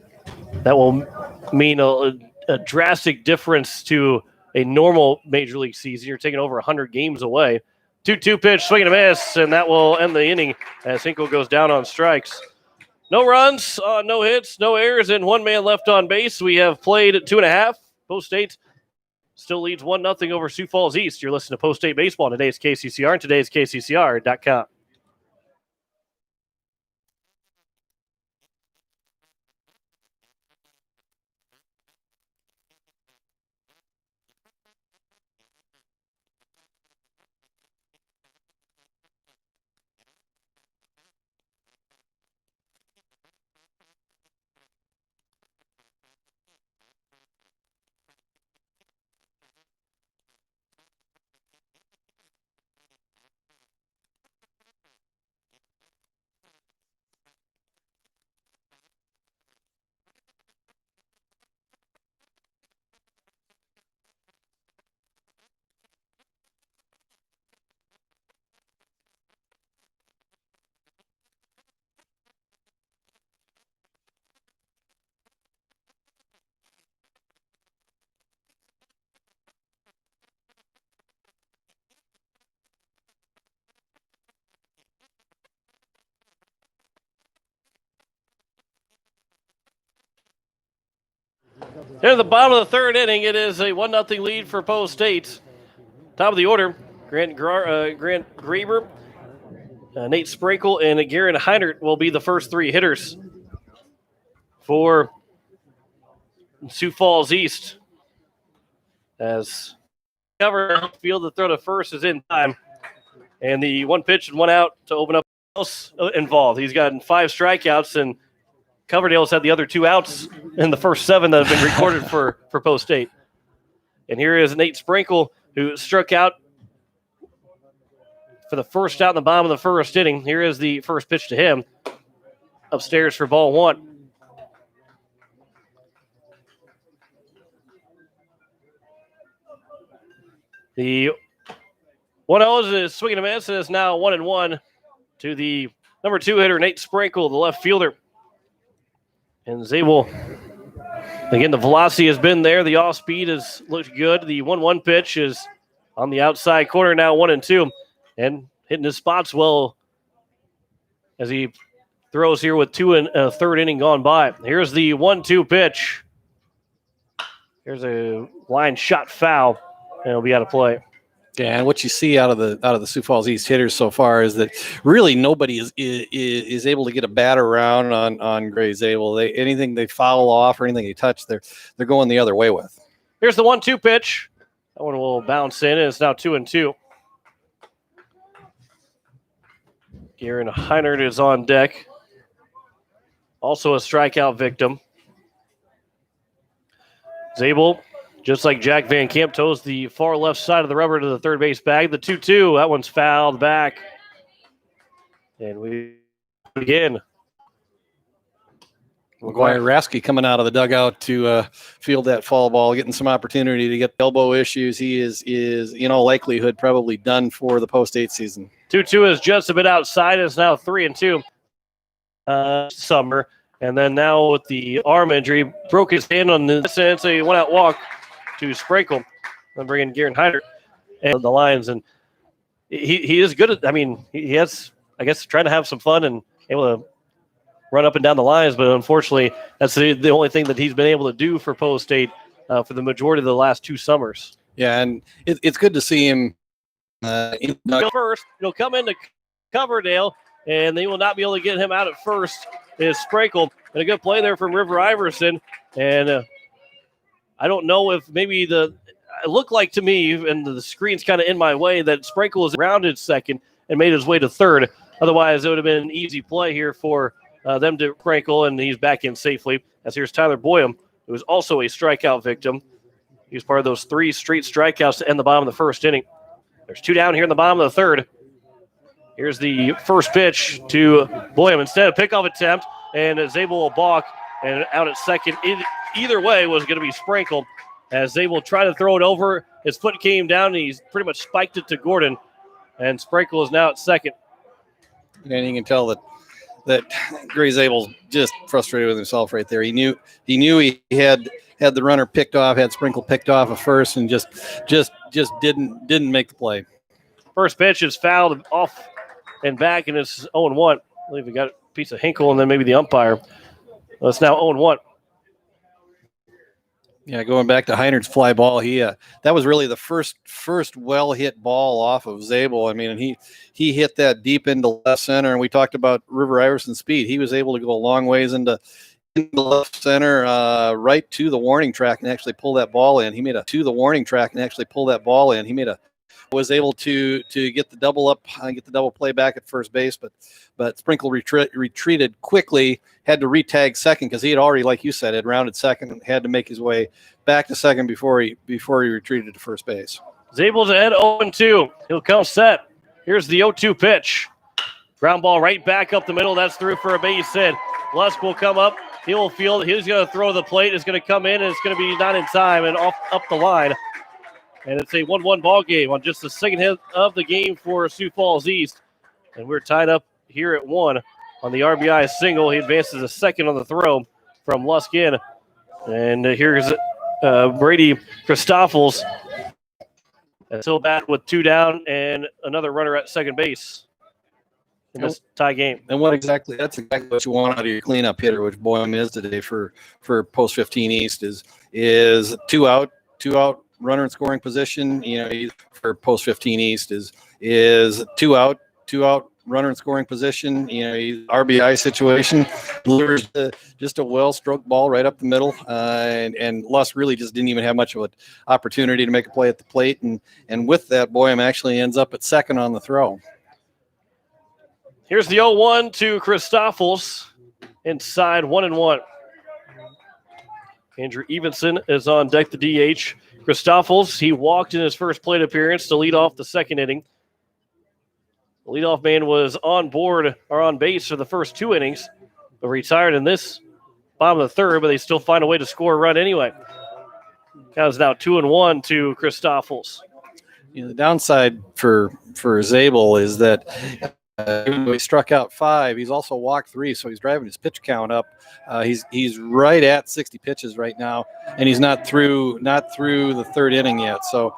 that will mean a drastic difference to a normal Major League season. You're taking over 100 games away. 2-2 pitch, swing and a miss, and that will end the inning as Hinkle goes down on strikes. No runs, no hits, no errors, and 1 man left on base. We have played at 2.5. Post State still leads 1-0 over Sioux Falls East. You're listening to Post State Baseball on today's KCCR and today's KCCR.com. Here at the bottom of the third inning, it is a 1-0 lead for Post State. Top of the order, Grant Graber, Nate Sprinkle, and Garen Heinert will be the first three hitters for Sioux Falls East. As cover field, the throw to first is in time. And the one pitch and one out to open up else involved. He's gotten 5 strikeouts, and Coverdale's had the other 2 outs in the first 7 that have been recorded for Post State. And here is Nate Sprinkle, who struck out for the first out in the bottom of the first inning. Here is the first pitch to him. Upstairs for ball 1. The 1-0 is a swing and a miss, and it's now 1-1 to the number 2 hitter, Nate Sprinkle, the left fielder. And Zabel, again, the velocity has been there. The off speed has looked good. The 1-1 pitch is on the outside corner now, 1-2, and hitting his spots well as he throws here with 2 and a third inning gone by. Here's the 1-2 pitch. Here's a line shot foul, and it'll be out of play. Yeah, and what you see out of the Sioux Falls East hitters so far is that really nobody is able to get a bat around on Gray Zabel. Anything they foul off or anything they touch, they're going the other way with. Here's the 1-2 pitch. That one will bounce in, and it's now 2-2. Garen Heinert is on deck. Also a strikeout victim. Zabel, just like Jack Van Camp, toes the far left side of the rubber to the third base bag. The 2-2, that one's fouled back. And we begin. McGuire Rasky coming out of the dugout to field that foul ball, getting some opportunity to get elbow issues. He is likelihood probably done for the Post-8 season. 2-2 is just a bit outside. It's now 3-2. Summer. And then now with the arm injury, broke his hand on this, and it's a one-out walk to Sprinkle. And bring in Garen Heinert and the Lions. And he is good at, he has, I guess, trying to have some fun and able to run up and down the lines, but unfortunately, that's the only thing that he's been able to do for Post State for the majority of the last 2 summers. Yeah, and it's good to see him. First, he'll come into Coverdale, and they will not be able to get him out at first. Is Sprinkle, and a good play there from River Iverson. And I don't know if maybe it looked like to me, and the screen's kind of in my way, that Sprinkle is rounded second and made his way to third. Otherwise, it would have been an easy play here for them to Sprinkle, and he's back in safely. As here's Tyler Boyum, who is also a strikeout victim. He was part of those 3 straight strikeouts to end the bottom of the first inning. There's 2 down here in the bottom of the third. Here's the first pitch to Boyum. Instead of pickoff attempt, and Zabel will balk, and out at second. Either way was going to be Sprinkle. As Zabel tried to throw it over, his foot came down, and he's pretty much spiked it to Gordon. And Sprinkle is now at second. And you can tell that Gray Zabel's just frustrated with himself right there. He knew he had the runner picked off, had Sprinkle picked off at first, and just didn't make the play. First pitch is fouled off and back, and it's 0-1. I believe we got a piece of Hinkle and then maybe the umpire. Well, it's now 0-1. Yeah, going back to Heinert's fly ball, that was really the first well hit ball off of Zabel. And he hit that deep into left center, and we talked about River Iverson's speed. He was able to go a long ways into left center, right to the warning track, and actually pull that ball in. He was able to get the double up, get the double play back at first base, but Sprinkle retreated quickly, had to retag second because he had already, like you said, had rounded second and had to make his way back to second before he retreated to first base. Zabel's ahead 0-2. He'll come set. Here's the 0-2 pitch. Ground ball right back up the middle. That's through for a base hit. Lusk will come up. He will field. He's going to throw the plate. It's going to come in, and it's going to be not in time and up the line. And it's a 1-1 ball game on just the second hit of the game for Sioux Falls East. And we're tied up here at 1 on the RBI single. He advances a second on the throw from Lusk in. And here's Brady Christoffels. Still bat with 2 down and another runner at second base. in this tie game. And that's exactly what you want out of your cleanup hitter, which Boehm is today for post 15 East is two out runner in scoring position. For post 15 East is two out runner in scoring position. RBI situation, lures just a well-stroked ball right up the middle, and Luss really just didn't even have much of an opportunity to make a play at the plate, and with that, Boehm actually ends up at second on the throw. Here's the 0-1 to Christoffels inside 1-1. Andrew Evenson is on deck, the DH. Christoffels, he walked in his first plate appearance to lead off the second inning. The leadoff man was on base for the first 2 innings, but retired in this bottom of the third, but they still find a way to score a run anyway. Count is now 2-1 to Christoffels. The downside for Zabel is that even though he struck out 5, he's also walked 3, so he's driving his pitch count up. He's right at 60 pitches right now, and he's not through the third inning yet. So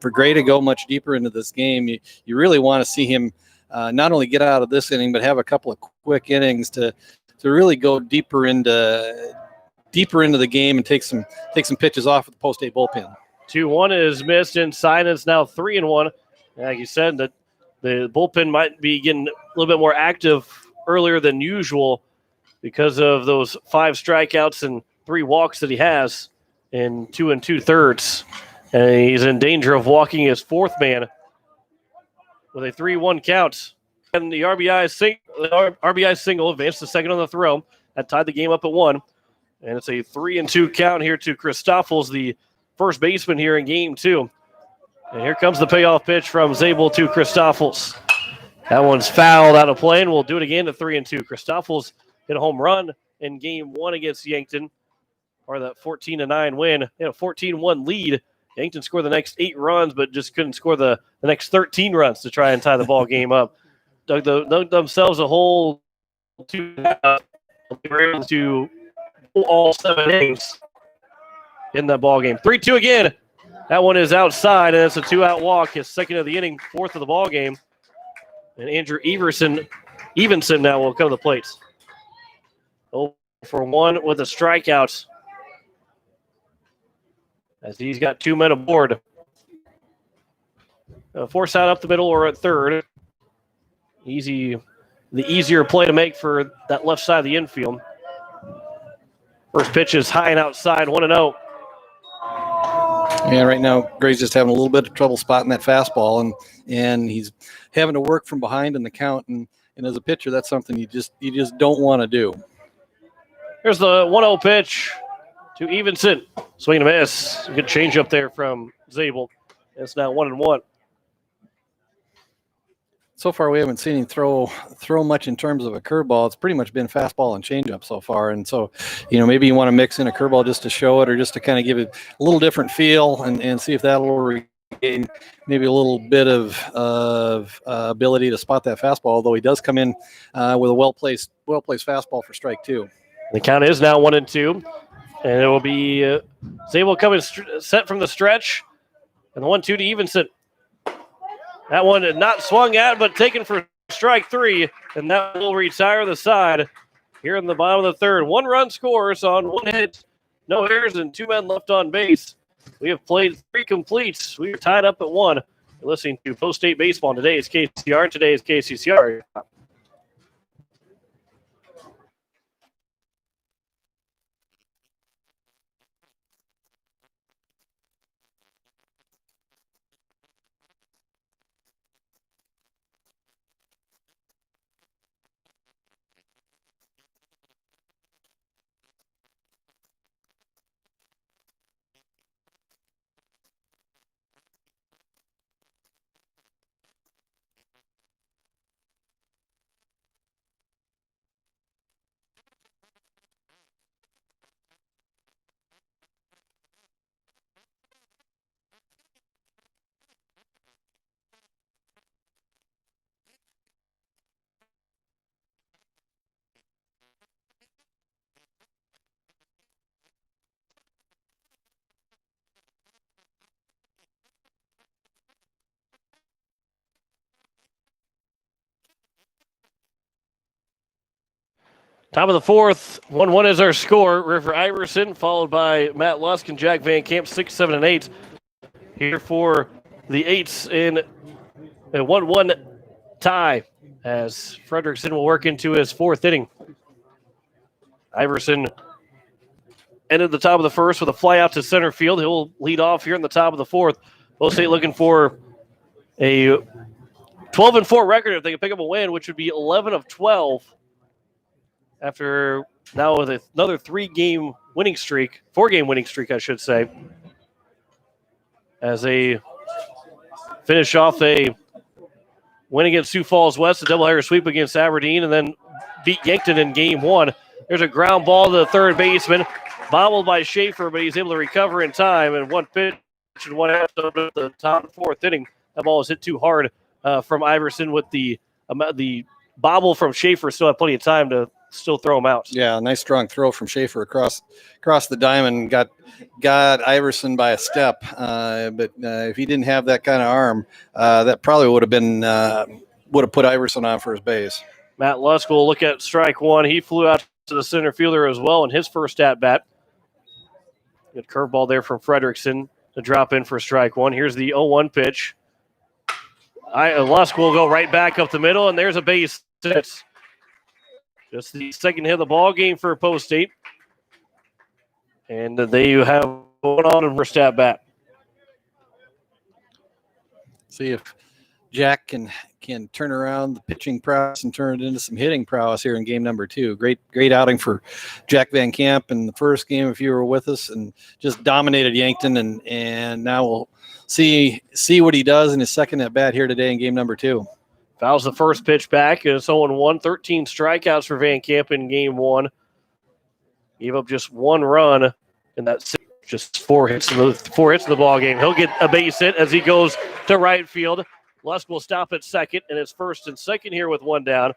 for Gray to go much deeper into this game, you really want to see him not only get out of this inning, but have a couple of quick innings to really go deeper into the game and take some pitches off of the post 8 bullpen. 2-1 is missed inside. It's now 3-1. Like you said, that the bullpen might be getting a little bit more active earlier than usual because of those 5 strikeouts and 3 walks that he has in 2 2/3. And he's in danger of walking his 4th man with a 3-1 count. And the RBI single advanced to second on the throw. That tied the game up at 1. And it's a 3-2 count here to Christoffels, the first baseman here in game 2. And here comes the payoff pitch from Zabel to Christoffels. That one's fouled out of play, and we'll do it again at 3-2. Christoffels hit a home run in game 1 against Yankton, or that 14-9 win. They had a 14-1 lead. Yankton scored the next 8 runs, but just couldn't score the next 13 runs to try and tie the ball game up. Dug themselves a whole 2.5. They were able to pull all 7 innings in that ball game. 3-2 again. That one is outside, and it's a 2-out walk, his second of the inning, 4th of the ball game. And Andrew Evenson now will come to the plate. 0-for-1 with a strikeout, as he's got 2 men aboard. Force out up the middle or at third. The easier play to make for that left side of the infield. First pitch is high and outside, 1-0. Yeah, right now Gray's just having a little bit of trouble spotting that fastball, and he's having to work from behind in the count. And as a pitcher, that's something you just don't want to do. Here's the 1-0 pitch to Evenson. Swing and a miss. Good change up there from Zabel. It's now 1-1. So far, we haven't seen him throw much in terms of a curveball. It's pretty much been fastball and changeup so far. And so, maybe you want to mix in a curveball just to show it, or just to kind of give it a little different feel and see if that'll regain maybe a little bit of ability to spot that fastball. Although he does come in with a well-placed fastball for strike 2. The count is now 1-2, and it will be Zabel coming set from the stretch, and the 1-2 to Evenson. That one not swung at, but taken for strike 3, and that will retire the side here in the bottom of the third. 1 run scores on 1 hit, no errors, and 2 men left on base. We have played 3 completes. We are tied up at 1. You're listening to Post State Baseball. Today is KCR. Today is KCCR. Top of the fourth, 1-1 is our score. River Iverson, followed by Matt Lusk and Jack Van Camp, 6, 7, and 8. Here for the Eights in a 1-1 tie as Frederickson will work into his fourth inning. Iverson ended the top of the first with a fly out to center field. He'll lead off here in the top of the fourth. Both State looking for a 12-4 record if they can pick up a win, which would be 11 of 12 after now with another 4-game winning streak, I should say, as they finish off a win against Sioux Falls West, a doubleheader sweep against Aberdeen, and then beat Yankton in game 1. There's a ground ball to the third baseman, bobbled by Schaefer, but he's able to recover in time, and one pitch and one out at the top of the fourth inning. That ball was hit too hard from Iverson with the bobble from Schaefer. Still had plenty of time to still throw him out. Yeah, nice strong throw from Schaefer across the diamond. Got Iverson by a step, but if he didn't have that kind of arm, that probably would have put Iverson on first base. Matt Lusk will look at strike one. He flew out to the center fielder as well in his first at bat. Good curveball there from Frederickson to drop in for strike one. Here's the 0-1 pitch. Lusk will go right back up the middle, and there's a base hit. Just the second hit of the ball game for Post State. And they have one on in first at bat. See if Jack can turn around the pitching prowess and turn it into some hitting prowess here in game number 2. Great outing for Jack Van Camp in the first game, if you were with us, and just dominated Yankton. And now we'll see what he does in his second at bat here today in game number 2. Fouls the first pitch back, and it's 0-1. 13 strikeouts for Van Camp in game 1. Gave up just one run in that just 4 hits in the ball game. He'll get a base hit as he goes to right field. Lusk will stop at second, and it's first and second here with one down.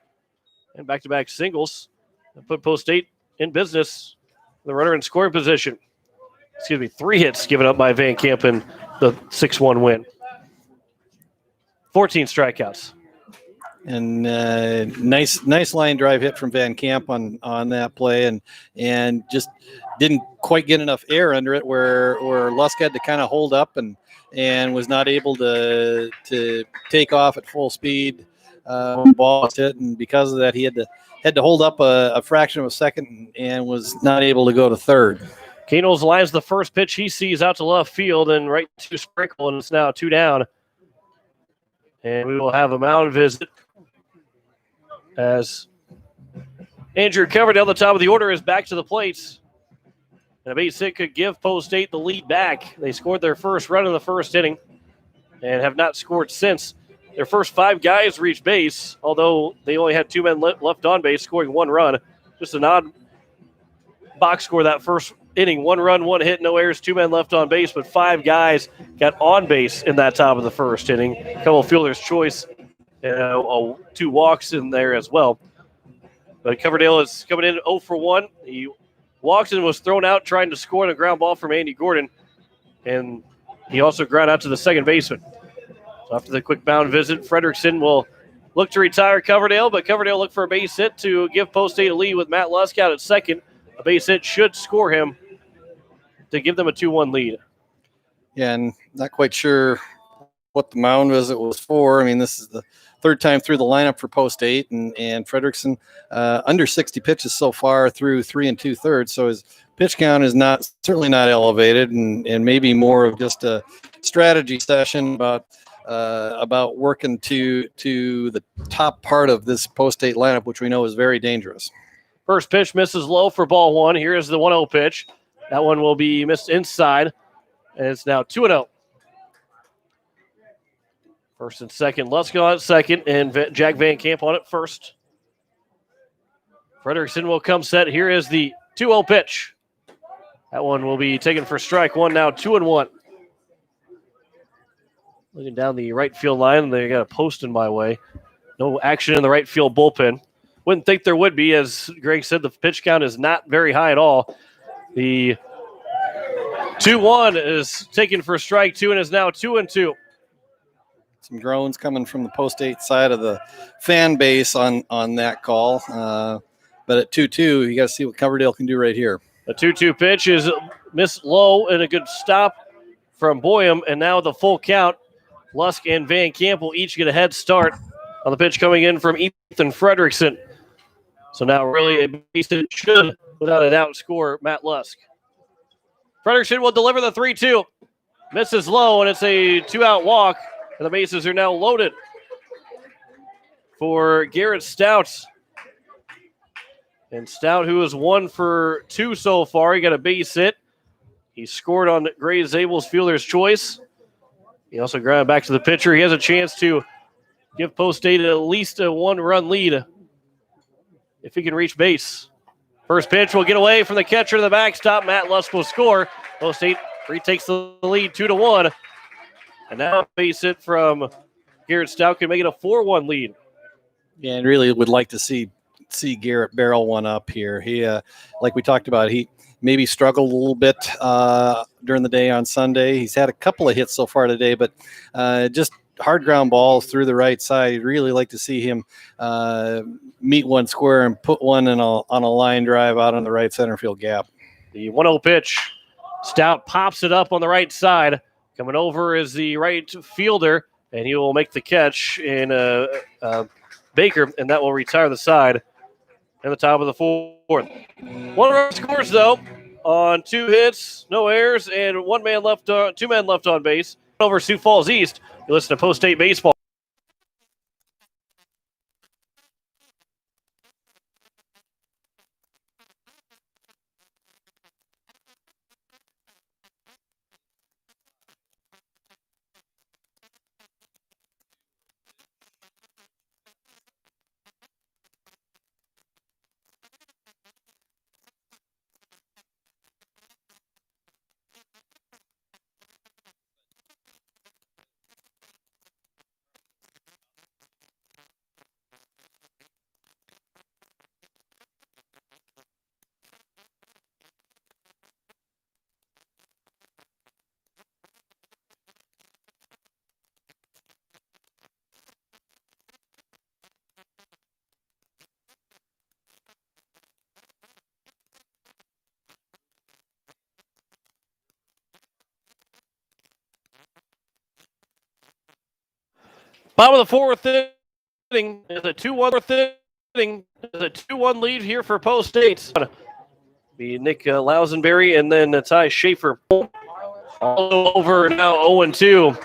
And back-to-back singles and put Post State in business. The runner in scoring position. 3 hits given up by Van Camp in the 6-1 win. 14 strikeouts. And nice line drive hit from Van Camp on that play, and just didn't quite get enough air under it where Lusk had to kind of hold up and was not able to take off at full speed when the ball was hit, and because of that he had to hold up a fraction of a second and was not able to go to third. Kano's lines the first pitch he sees out to left field and right to Sprinkle, and it's now 2 down. And we will have a mound visit as Andrew Coverdale, the top of the order, is back to the plate. And a base hit could give Post State the lead back. They scored their first run in the first inning and have not scored since. Their first 5 guys reached base, although they only had 2 men left on base, scoring 1 run. Just an odd box score that first inning. 1 run, 1 hit, no errors, 2 men left on base, but 5 guys got on base in that top of the first inning. A couple of fielder's choice, 2 walks in there as well. But Coverdale is coming in 0 for 1. He walked and was thrown out trying to score on a ground ball from Andy Gordon. And he also ground out to the second baseman. So after the quick mound visit, Frederickson will look to retire Coverdale, but Coverdale looked for a base hit to give Post State a lead with Matt Lusk out at second. A base hit should score him to give them a 2-1 lead. Yeah, and not quite sure what the mound visit was for. I mean, this is the third time through the lineup for Post State, and Frederickson under 60 pitches so far through 3 2/3. So his pitch count is certainly not elevated, and maybe more of just a strategy session about working to the top part of this Post State lineup, which we know is very dangerous. First pitch misses low for ball 1. Here is the 1-0 pitch. That one will be missed inside, and it's now 2-0. First and second. Lusk on at second, and Jack Van Camp on at first. Frederickson will come set. Here is the 2-0 pitch. That one will be taken for strike one, now 2-1. Looking down the right field line, they got a post in my way. No action in the right field bullpen. Wouldn't think there would be. As Greg said, the pitch count is not very high at all. The 2-1 is taken for strike 2 and is now 2-2. Some groans coming from the Post State side of the fan base on that call. But at 2-2, you got to see what Coverdale can do right here. A 2-2 pitch is missed low and a good stop from Boyum. And now the full count. Lusk and Van Camp will each get a head start on the pitch coming in from Ethan Frederickson. So now really a base hit should, without a doubt, score Matt Lusk. Frederickson will deliver the 3-2. Misses low, and it's a 2-out walk. And the bases are now loaded for Garrett Stout. And Stout, who is 1 for 2 so far, he got a base hit. He scored on Gray Zabel's fielder's choice. He also grounded back to the pitcher. He has a chance to give Post State at least a 1-run lead if he can reach base. First pitch will get away from the catcher to the backstop. Matt Lusk will score. Post State retakes the lead 2-1. And now a base hit from Garrett Stout can make it a 4-1 lead. Yeah, and really would like to see Garrett barrel one up here. He, like we talked about, he maybe struggled a little bit during the day on Sunday. He's had a couple of hits so far today, but just hard ground balls through the right side. I'd really like to see him meet one square and put one on a line drive out on the right center field gap. The 1-0 pitch. Stout pops it up on the right side. Coming over is the right fielder, and he will make the catch in Baker, and that will retire the side in the top of the 4th. 1 run scores, though, on 2 hits, no errors, and 2 men left on base. Over Sioux Falls East, you listen to Post State Baseball. Bottom of the 4th inning is a 2-1 lead here for Post State. Be Nick Lausenberry and then Ty Schaefer. All over now 0-2.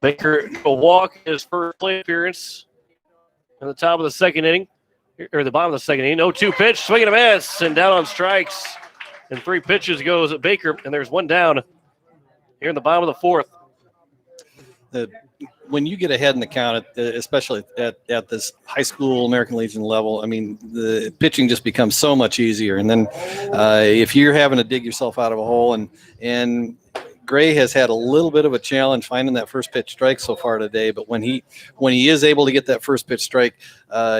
Baker will walk his first plate appearance in the top of the 2nd inning, or the bottom of the 2nd inning. 0-2 pitch, swing and a miss, and down on strikes. And 3 pitches goes Baker, and there's 1 down here in the bottom of the 4th. When you get ahead in the count, especially at this high school American Legion level, I mean, the pitching just becomes so much easier. And then if you're having to dig yourself out of a hole, and Gray has had a little bit of a challenge finding that first pitch strike so far today, but when he is able to get that first pitch strike,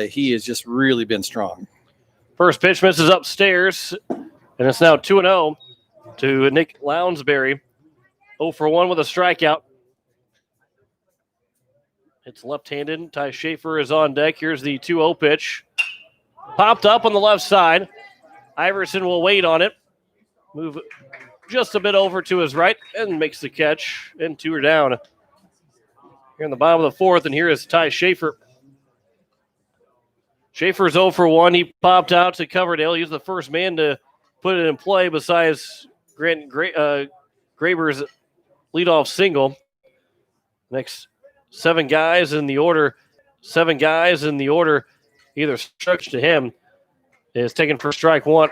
he has just really been strong. First pitch misses upstairs, and it's now 2-0 to Nick Lounsbury. 0 for 1 with a strikeout. It's left-handed. Ty Schaefer is on deck. Here's the 2-0 pitch. Popped up on the left side. Iverson will wait on it. Move just a bit over to his right and makes the catch. And 2 are down. Here in the bottom of the 4th, and here is Ty Schaefer. Schaefer's 0 for 1. He popped out to Coverdale. He was the first man to put it in play besides Grant Graber's leadoff single. Next 7 guys in the order, either stretched to him, is taken for strike 1.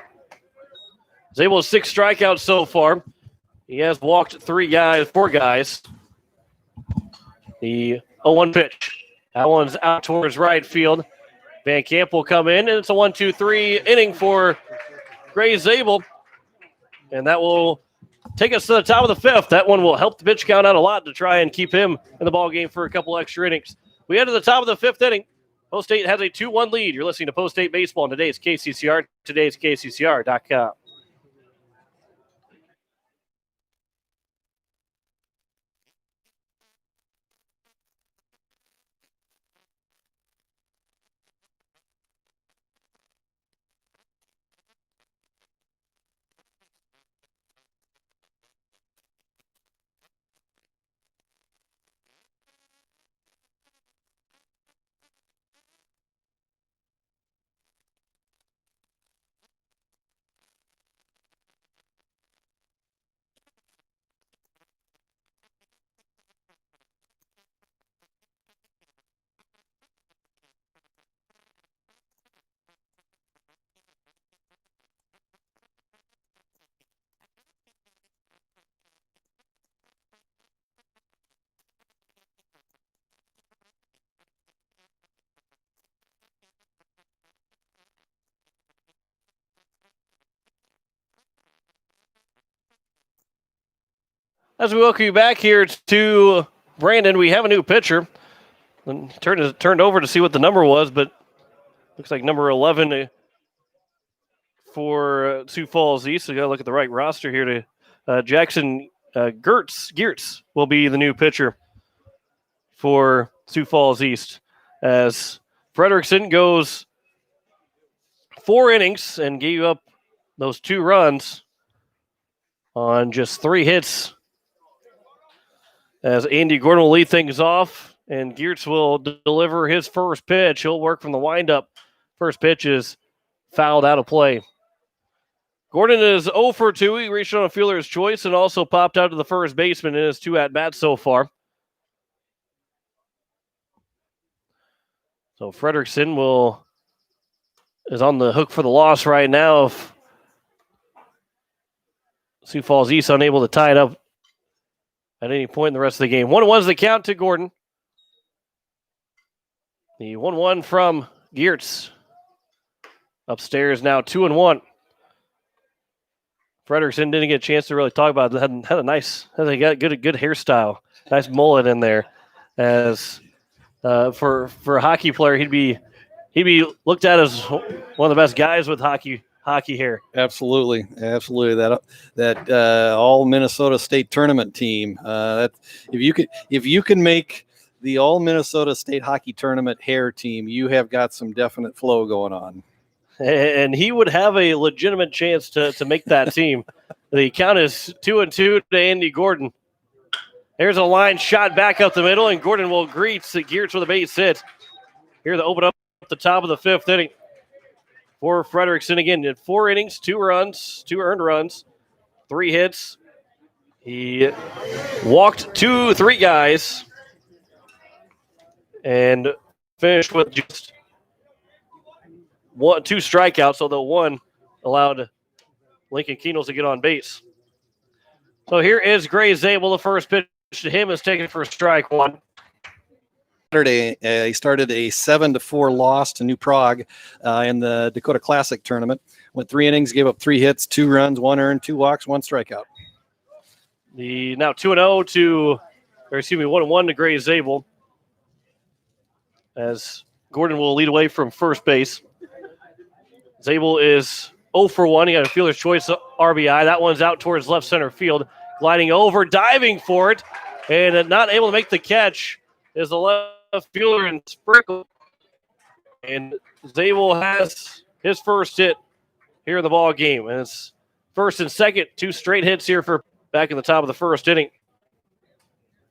He's able to 6 strikeouts so far. He has walked 4 guys. The 0-1 pitch. That one's out towards right field. Van Camp will come in, and it's a 1-2-3 inning for Gray Zabel. And that will take us to the top of the 5th. That one will help the pitch count out a lot to try and keep him in the ball game for a couple extra innings. We head to the top of the 5th inning. Post State has a 2-1 lead. You're listening to Post State Baseball on today's KCCR, today's KCCR.com. As we welcome you back here to Brandon, we have a new pitcher. And turned over to see what the number was, but looks like number 11 for Sioux Falls East. So we got to look at the right roster here. Jackson Geertz will be the new pitcher for Sioux Falls East, as Frederickson goes 4 innings and gave up those 2 runs on just 3 hits. As Andy Gordon will lead things off, and Geertz will deliver his first pitch. He'll work from the windup. First pitch is fouled out of play. Gordon is 0 for 2. He reached on a fielder's choice and also popped out to the first baseman in his 2 at-bats so far. So Frederickson is on the hook for the loss right now if Sioux Falls East unable to tie it up at any point in the rest of the game. 1-1 is the count to Gordon. The 1-1 from Geertz. Upstairs now 2-1. Frederickson didn't get a chance to really talk about it. Had a good hairstyle. Nice mullet in there. As for a hockey player, he'd be looked at as one of the best guys with hockey hair. Absolutely. That all Minnesota State tournament team. If you can make the all Minnesota State hockey tournament hair team, you have got some definite flow going on. And he would have a legitimate chance to make that team. The count is 2-2 to Andy Gordon. There's a line shot back up the middle, and Gordon will greet Geertz with a base hit. Here to open up the top of the 5th inning for Frederickson again. In 4 innings, 2 runs, 2 earned runs, 3 hits. He walked 3 guys and finished with just 2 strikeouts, although 1 allowed Lincoln Keenels to get on base. So here is Gray Zabel. The first pitch to him is taken for strike 1. Saturday, he started a 7-4 loss to New Prague in the Dakota Classic tournament. Went 3 innings, gave up 3 hits, 2 runs, 1 earned, 2 walks, 1 strikeout. The now 2-1 to Gray Zabel, as Gordon will lead away from first base. Zabel is 0 for 1. He got a fielder's choice RBI. That one's out towards left center field. Gliding over, diving for it, and not able to make the catch is the left fielder in Sprinkle. And Zabel has his first hit here in the ball game. And it's first and second, 2 straight hits here for back in the top of the first inning.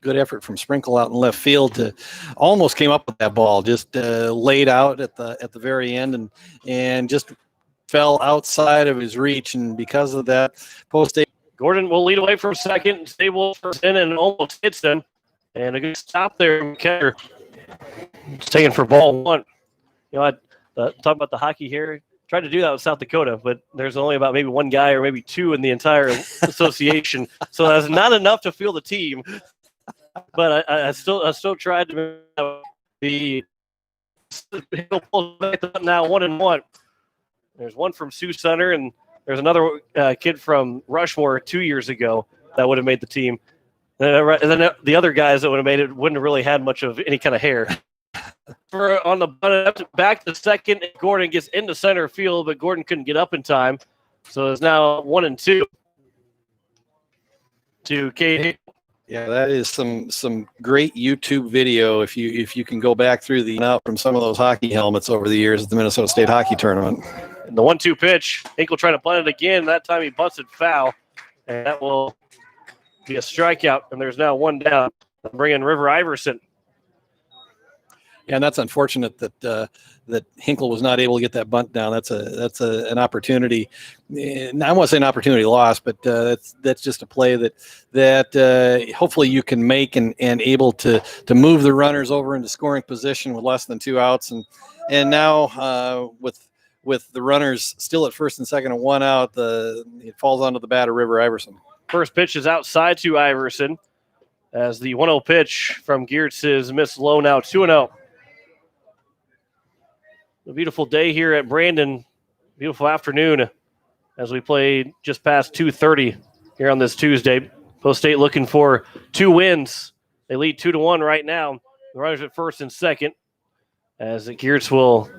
Good effort from Sprinkle out in left field to almost came up with that ball, just laid out at the very end and just fell outside of his reach. And because of that, Gordon will lead away from second. Zabel first in and almost hits him. And a good stop there. Catcher. It's taken for ball 1. You know, I talk about the hockey here. Tried to do that with South Dakota, but there's only about maybe 1 guy or maybe 2 in the entire association. So that's not enough to field a team. But I still tried to be now 1-1. There's 1 from Sioux Center, and there's another kid from Rushmore 2 years ago that would have made the team. And then the other guys that would have made it wouldn't have really had much of any kind of hair. On the back to second, Gordon gets into center field, but Gordon couldn't get up in time. So it's now 1-2 to Cade. Yeah, that is some great YouTube video if you can go back through out from some of those hockey helmets over the years at the Minnesota State hockey tournament. And the 1-2 pitch, Hinkle trying to bunt it again. That time he bunts it foul, and that will be a strikeout. And there's now 1 down. Bring in River Iverson. Yeah, and that's unfortunate that Hinkle was not able to get that bunt down. That's an opportunity. I won't say an opportunity lost, but that's just a play that hopefully you can make and able to move the runners over into scoring position with less than 2 outs, and now with the runners still at first and second and 1 out, it falls onto the bat of River Iverson. First pitch is outside to Iverson, as the 1-0 pitch from Geertz is missed low. Now 2-0. A beautiful day here at Brandon. Beautiful afternoon as we play just past 2:30 here on this Tuesday. Post State looking for 2 wins. They lead 2-1 right now. The runners at first and second, as the Geerts will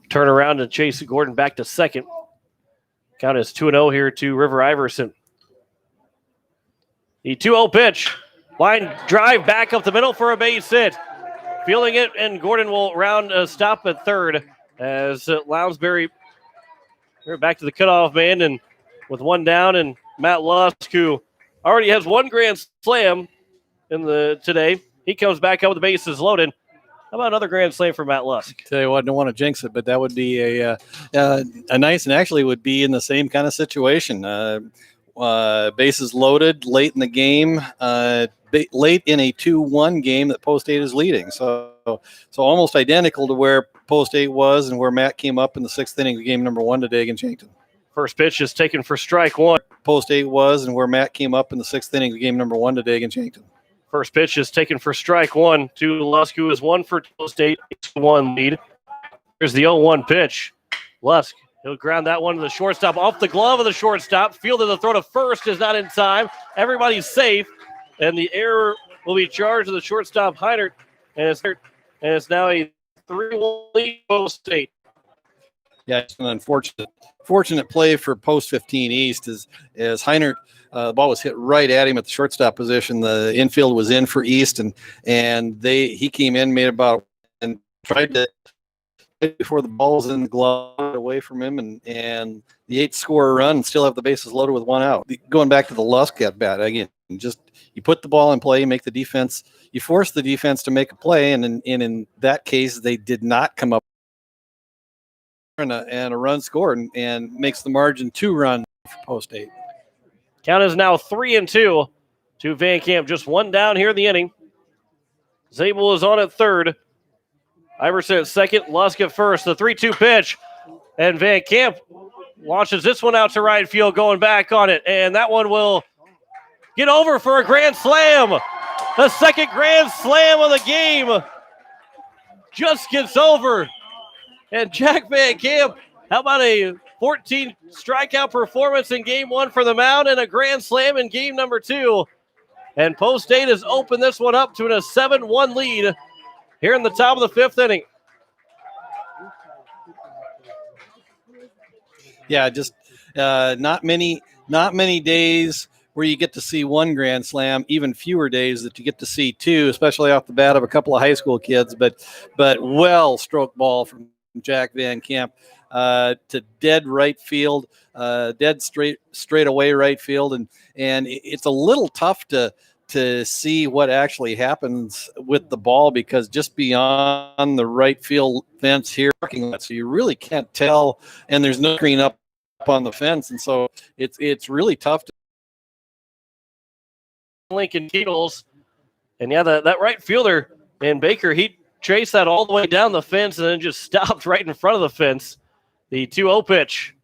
turn around and chase Gordon back to second. Count is 2-0 here to River Iverson. The 2-0 pitch. Line drive back up the middle for a base hit. Fielding it, and Gordon will round a stop at third as Lounsbury back to the cutoff man, and with one down, and Matt Lusk, who already has 1 grand slam today, he comes back up with the bases loaded. How about another grand slam for Matt Lusk? Tell you what, I don't want to jinx it, but that would be a nice, and actually would be in the same kind of situation. Bases loaded late in the game, late in a 2-1 game that Post State is leading. So almost identical to where Post State was and where Matt came up in the 6th inning of game number 1 today against Yankton. First pitch is taken for strike 1. Post State was and where Matt came up in the 6th inning of game number 1 today against Yankton. First pitch is taken for strike 1 to Lusk, who is 1 for Post State, 1 lead. Here's the 0-1 pitch. Lusk, he'll ground that one to the shortstop, off the glove of the shortstop. Fielded the throw to first is not in time. Everybody's safe, and the error will be charged to the shortstop, Heinert, and it's now a 3-1 lead Post State. Yeah, it's an unfortunate play for Post 15 East as Heinert, the ball was hit right at him at the shortstop position. The infield was in for East, and he came in, made about, and tried to before the ball was in the glove away from him, and the 8th score run and still have the bases loaded with 1 out. Going back to the Lusk at bat again, just you put the ball in play, you make the defense, you force the defense to make a play, and in that case they did not come up and a run scored, and makes the margin 2 runs for Post State. Count is now 3-2 to Van Camp. Just 1 down here in the inning. Zabel is on at third. Iverson at second. Lusk at first. The 3-2 pitch. And Van Camp launches this one out to right field, going back on it. And that one will get over for a grand slam. The second grand slam of the game just gets over. And Jack Van Camp, how about a 14 strikeout performance in game 1 for the mound and a grand slam in game number 2. And Post State has opened this one up to a 7-1 lead here in the top of the 5th inning. Yeah, just not many days where you get to see 1 grand slam, even fewer days that you get to see 2, especially off the bat of a couple of high school kids, but well stroked ball from Jack Van Camp to dead right field, dead straight away right field, and it's a little tough to see what actually happens with the ball, because just beyond the right field fence here, so you really can't tell, and there's no screen up on the fence, and so it's really tough to Lincoln Needles. And yeah, that right fielder and Baker, he chased that all the way down the fence and then just stopped right in front of the fence. The 2-0 pitch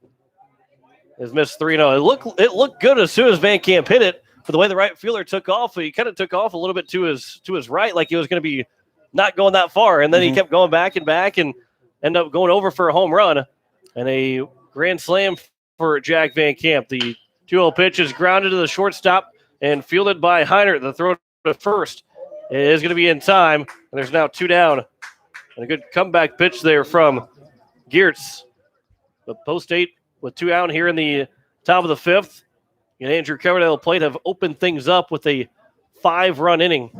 is missed 3-0. It looked good as soon as Van Camp hit it, but the way the right fielder took off, he kind of took off a little bit to his right, like he was going to be not going that far, and then he kept going back and ended up going over for a home run and a grand slam for Jack Van Camp. The 2-0 pitch is grounded to the shortstop and fielded by Heinert. The throw to first is going to be in time, and there's now 2 down. And a good comeback pitch there from Geerts. But Post State with 2 out here in the top of the 5th. And Andrew Coverdale plate have opened things up with a 5-run inning.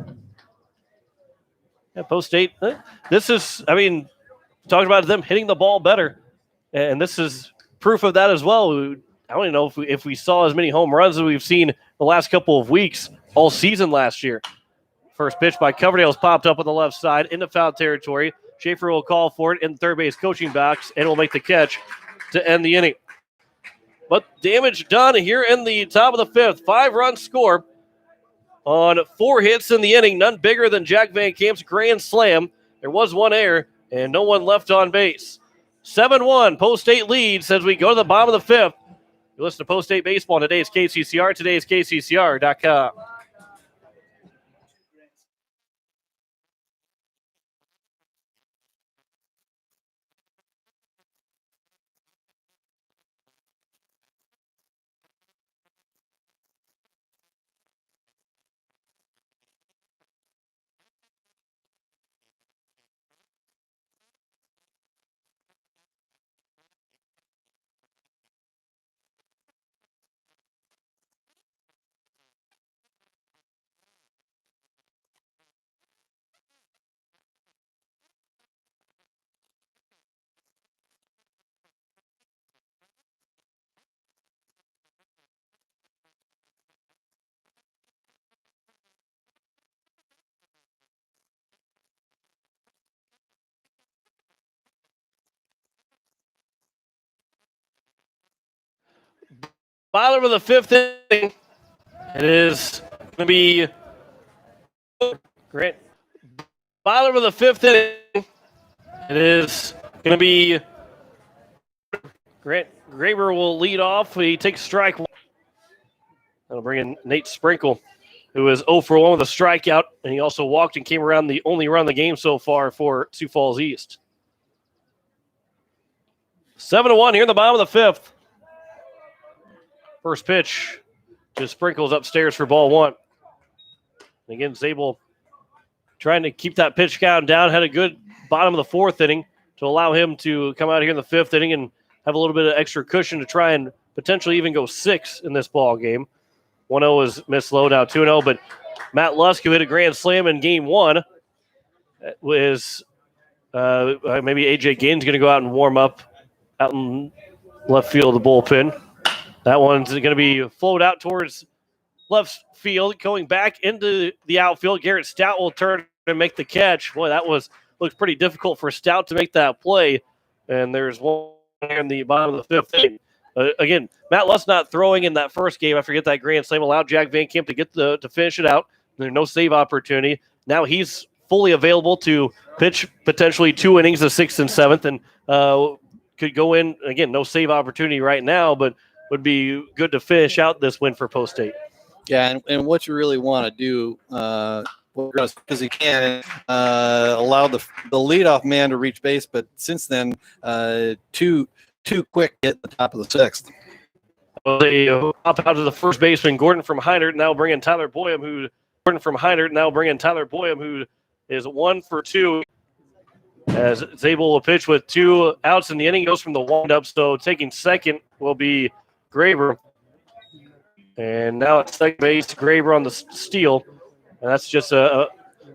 Yeah, Post State, this is, talking about them hitting the ball better. And this is proof of that as well. I don't even know if we saw as many home runs as we've seen the last couple of weeks all season last year. First pitch by Coverdale's popped up on the left side into foul territory. Schaefer will call for it in third base coaching box and will make the catch to end the inning. But damage done here in the top of the 5th. 5-run score on 4 hits in the inning. None bigger than Jack Van Camp's grand slam. There was 1 error and no one left on base. 7-1, Post State leads as we go to the bottom of the 5th. You listen to Post State Baseball on today's KCCR, today's KCCR.com. Bottom of the fifth inning. It is going to be great. Bottom of the fifth inning. It is going to be Grant Graber will lead off. He takes strike one. That'll bring in Nate Sprinkle, who is 0 for 1 with a strikeout, and he also walked and came around the only run of the game so far for Sioux Falls East. 7-1 here in the bottom of the fifth. First pitch to Sprinkles upstairs for ball one. And again, Zabel trying to keep that pitch count down. Had a good bottom of the fourth inning to allow him to come out here in the fifth inning and have a little bit of extra cushion to try and potentially even go 6 in this ball game. 1-0 is missed low, now 2-0. But Matt Lusk, who hit a grand slam in game one, was maybe AJ Gaines going to go out and warm up out in left field of the bullpen. That one's going to be flowed out towards left field, going back into the outfield. Garrett Stout will turn and make the catch. Boy, that looks pretty difficult for Stout to make that play. And there's one in the bottom of the fifth inning. Again, Matt Lusk not throwing in that first game after that grand slam allowed Jack Van Camp to get to finish it out. There's no save opportunity. Now he's fully available to pitch potentially 2 innings, the 6th and 7th, and could go in. Again, no save opportunity right now, but would be good to finish out this win for Post State. Yeah, and what you really want to do, because you can allow the leadoff man to reach base, but since then, too quick at the top of the 6th. Well, they hop out to the first baseman, Gordon from Heinert, now bringing Tyler Boyum, who is 1 for 2. As Zabel will pitch with 2 outs in the inning, goes from the windup. So taking second will be Graber. And now at second base, Graber on the steal. And that's just a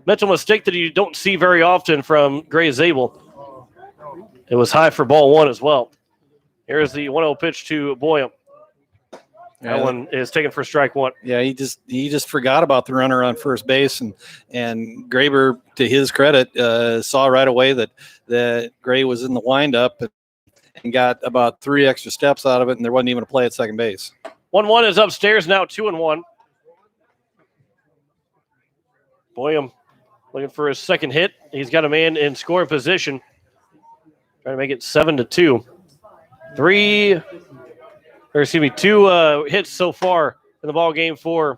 mental mistake that you don't see very often from Gray Zabel. It was high for ball 1 as well. Here's the 1-0 pitch to Boyum. That one is taken for strike 1. Yeah, he just forgot about the runner on first base, and Graber, to his credit, saw right away that Gray was in the windup and got about 3 extra steps out of it, and there wasn't even a play at second base. 1-1 is upstairs now, 2-1. Boyum looking for his second hit. He's got a man in scoring position, trying to make it 7-2. 2 hits so far in the ball game for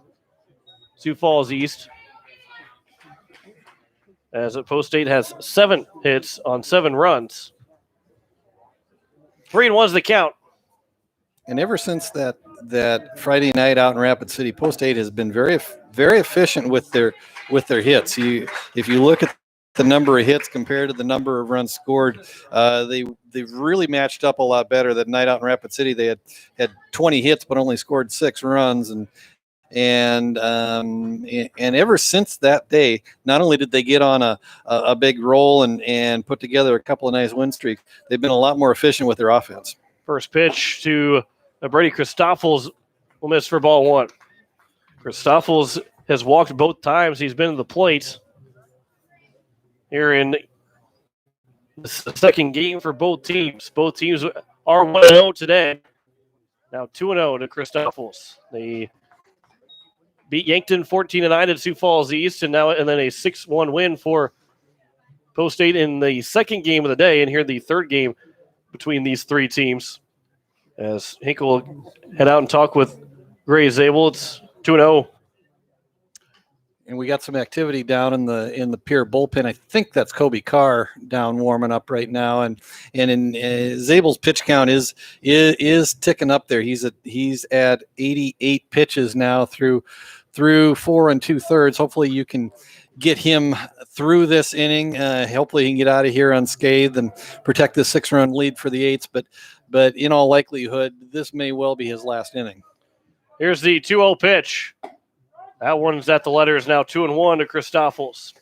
Sioux Falls East. As Post State has 7 hits on 7 runs. 3-1 is the count. And ever since that Friday night out in Rapid City, Post State has been very, very efficient with their hits. If you look at the number of hits compared to the number of runs scored, they've really matched up a lot better. That night out in Rapid City, they had 20 hits but only scored 6 runs, and ever since that day, not only did they get on a big roll and put together a couple of nice win streaks, they've been a lot more efficient with their offense. First pitch to Brady Christoffels will miss for ball 1. Christoffels has walked both times he's been to the plate here in the second game for both teams. Both teams are 1-0 today. Now 2-0 to Christoffels. They beat Yankton 14-9 at Sioux Falls East, and then a 6-1 win for Post State in the second game of the day, and here the third game between these 3 teams. As Hinkle will head out and talk with Gray Zabel, it's 2-0. And we got some activity down in the Pierre bullpen. I think that's Kobe Carr down warming up right now, and in Zabel's pitch count is ticking up there. He's at 88 pitches now through 4 2/3. Hopefully you can get him through this inning. Hopefully he can get out of here unscathed and protect the 6-run lead for the Eights. But in all likelihood, this may well be his last inning. Here's the 2-0 pitch. That one's at the letters now, 2-1 to Christoffels.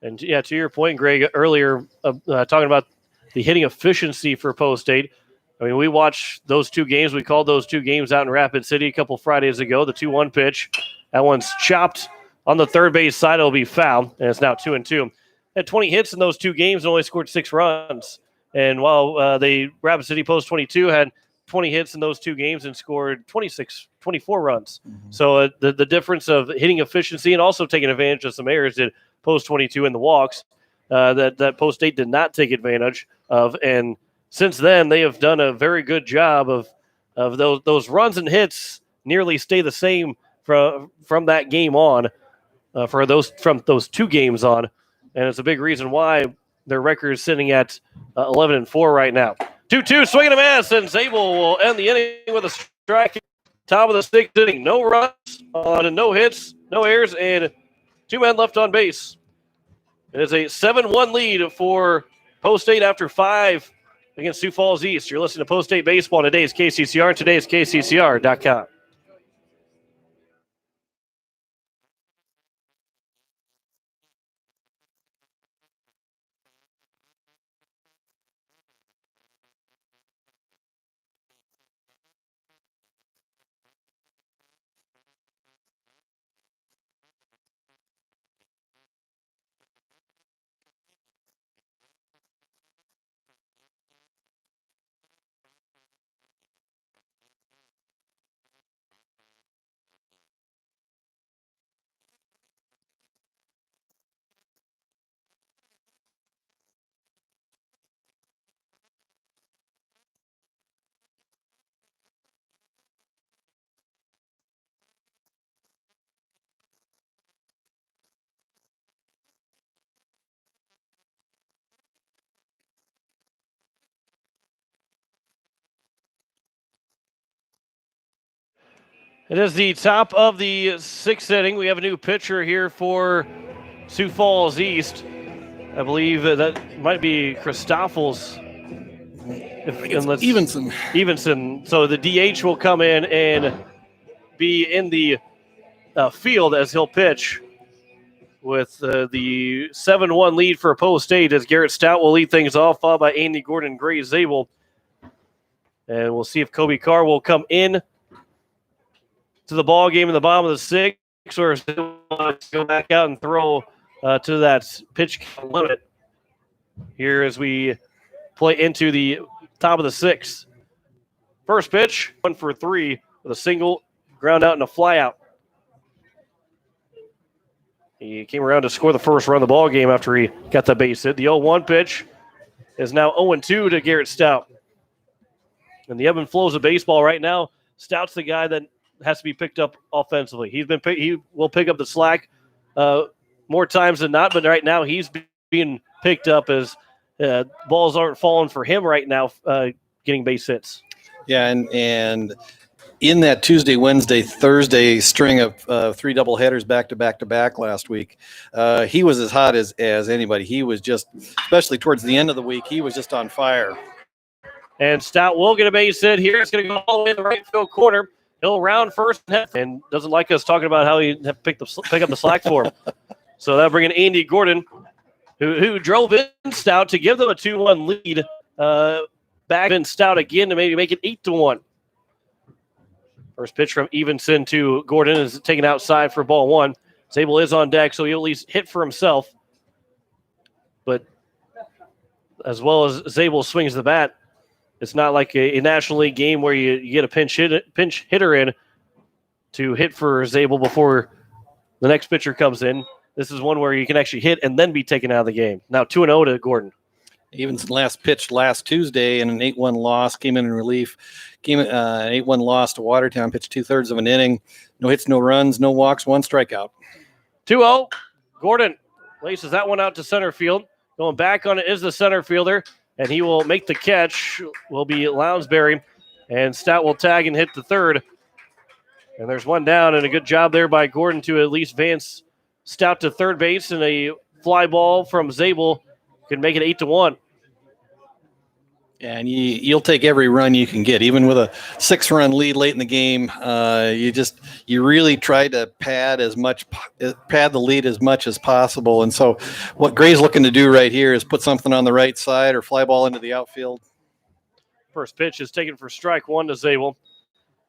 And yeah, to your point, Greg, earlier talking about the hitting efficiency for Post State. I mean, we watched those 2 games. We called those 2 games out in Rapid City a couple Fridays ago. The 2-1 pitch, that one's chopped on the third base side. It'll be foul, and it's now 2-2. Had 20 hits in those 2 games and only scored 6 runs. And while Rapid City Post 22 had 20 hits in those 2 games and scored 24 runs. So the difference of hitting efficiency and also taking advantage of some errors that Post 22 in the walks that Post State did not take advantage of. And since then, they have done a very good job of those runs and hits nearly stay the same from that game on, from those 2 games on. And it's a big reason why their record is sitting at 11-4 right now. 2-2, swing and a miss, and Zabel will end the inning with a strike. Top of the 6th inning, no runs on no hits, no errors, and 2 men left on base. It is a 7-1 lead for Post State after 5 against Sioux Falls East. You're listening to Post State Baseball. Today's KCCR, and today's KCCR.com. It is the top of the 6th inning. We have a new pitcher here for Sioux Falls East. I believe that might be Christoffels. Evenson. So the DH will come in and be in the field as he'll pitch with the 7-1 lead for Post State, as Garrett Stout will lead things off, followed by Andy Gordon, Gray Zabel. And we'll see if Kobe Carr will come in to the ball game in the bottom of the 6th, or go back out and throw to that pitch limit here as we play into the top of the 6th. First pitch, 1 for 3 with a single, ground out and a fly out. He came around to score the first run of the ball game after he got the base hit. The 0-1 pitch is now 0-2 to Garrett Stout. And the ebb and flows of baseball right now, Stout's the guy that has to be picked up offensively. He will pick up the slack more times than not, but right now he's being picked up as balls aren't falling for him right now, getting base hits. Yeah, and in that Tuesday, Wednesday, Thursday string of 3 doubleheaders back to back last week, he was as hot as anybody. He was just, especially towards the end of the week, he was just on fire. And Stout will get a base hit here. It's going to go all the way in the right field corner. He'll round first and doesn't like us talking about how he pick up the slack for him. So that'll bring in Andy Gordon, who drove in Stout to give them a 2-1 lead. Back in Stout again to maybe make it 8-1. First pitch from Evenson to Gordon is taken outside for ball 1. Zabel is on deck, so he'll at least hit for himself. But as well as Zabel swings the bat, it's not like a National League game where you get a pinch hitter in to hit for Zabel before the next pitcher comes in. This is one where you can actually hit and then be taken out of the game. Now 2-0 to Gordon. Evenson last pitched last Tuesday in an 8-1 loss, came in relief, an 8-1 loss to Watertown, pitched 2/3 of an inning. No hits, no runs, no walks, 1 strikeout. 2-0. Gordon laces that one out to center field. Going back on it is the center fielder, and he will make the catch. Will be Lounsbury, and Stout will tag and hit the third. And there's one down, and a good job there by Gordon to at least advance Stout to third base, and a fly ball from Zabel can make it 8-1. And you'll take every run you can get, even with a 6-run lead late in the game. You really try to pad the lead as much as possible. And so, what Gray's looking to do right here is put something on the right side or fly ball into the outfield. First pitch is taken for strike 1 to Zabel.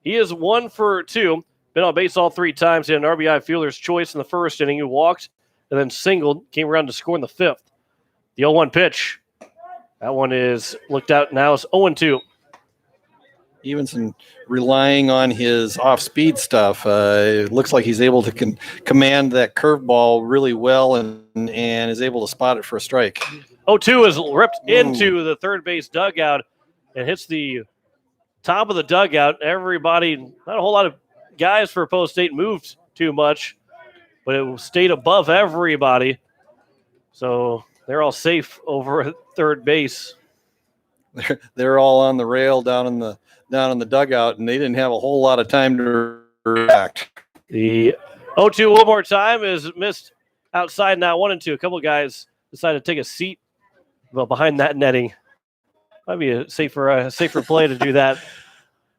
He is 1 for 2. Been on base all 3 times. He had an RBI fielder's choice in the first inning. He walked and then singled. Came around to score in the 5th. The 0-1 pitch. That one is looked out now. It's 0-2. Evenson relying on his off-speed stuff. It looks like he's able to command that curveball really well and is able to spot it for a strike. 0-2 is ripped into the third base dugout and hits the top of the dugout. Everybody, not a whole lot of guys for Post State moved too much, but it stayed above everybody. So they're all safe over at third base. They're all on the rail down in the dugout, and they didn't have a whole lot of time to react. The 0-2 one more time is missed outside now, 1-2. A couple of guys decided to take a seat behind that netting. Might be a safer play to do that.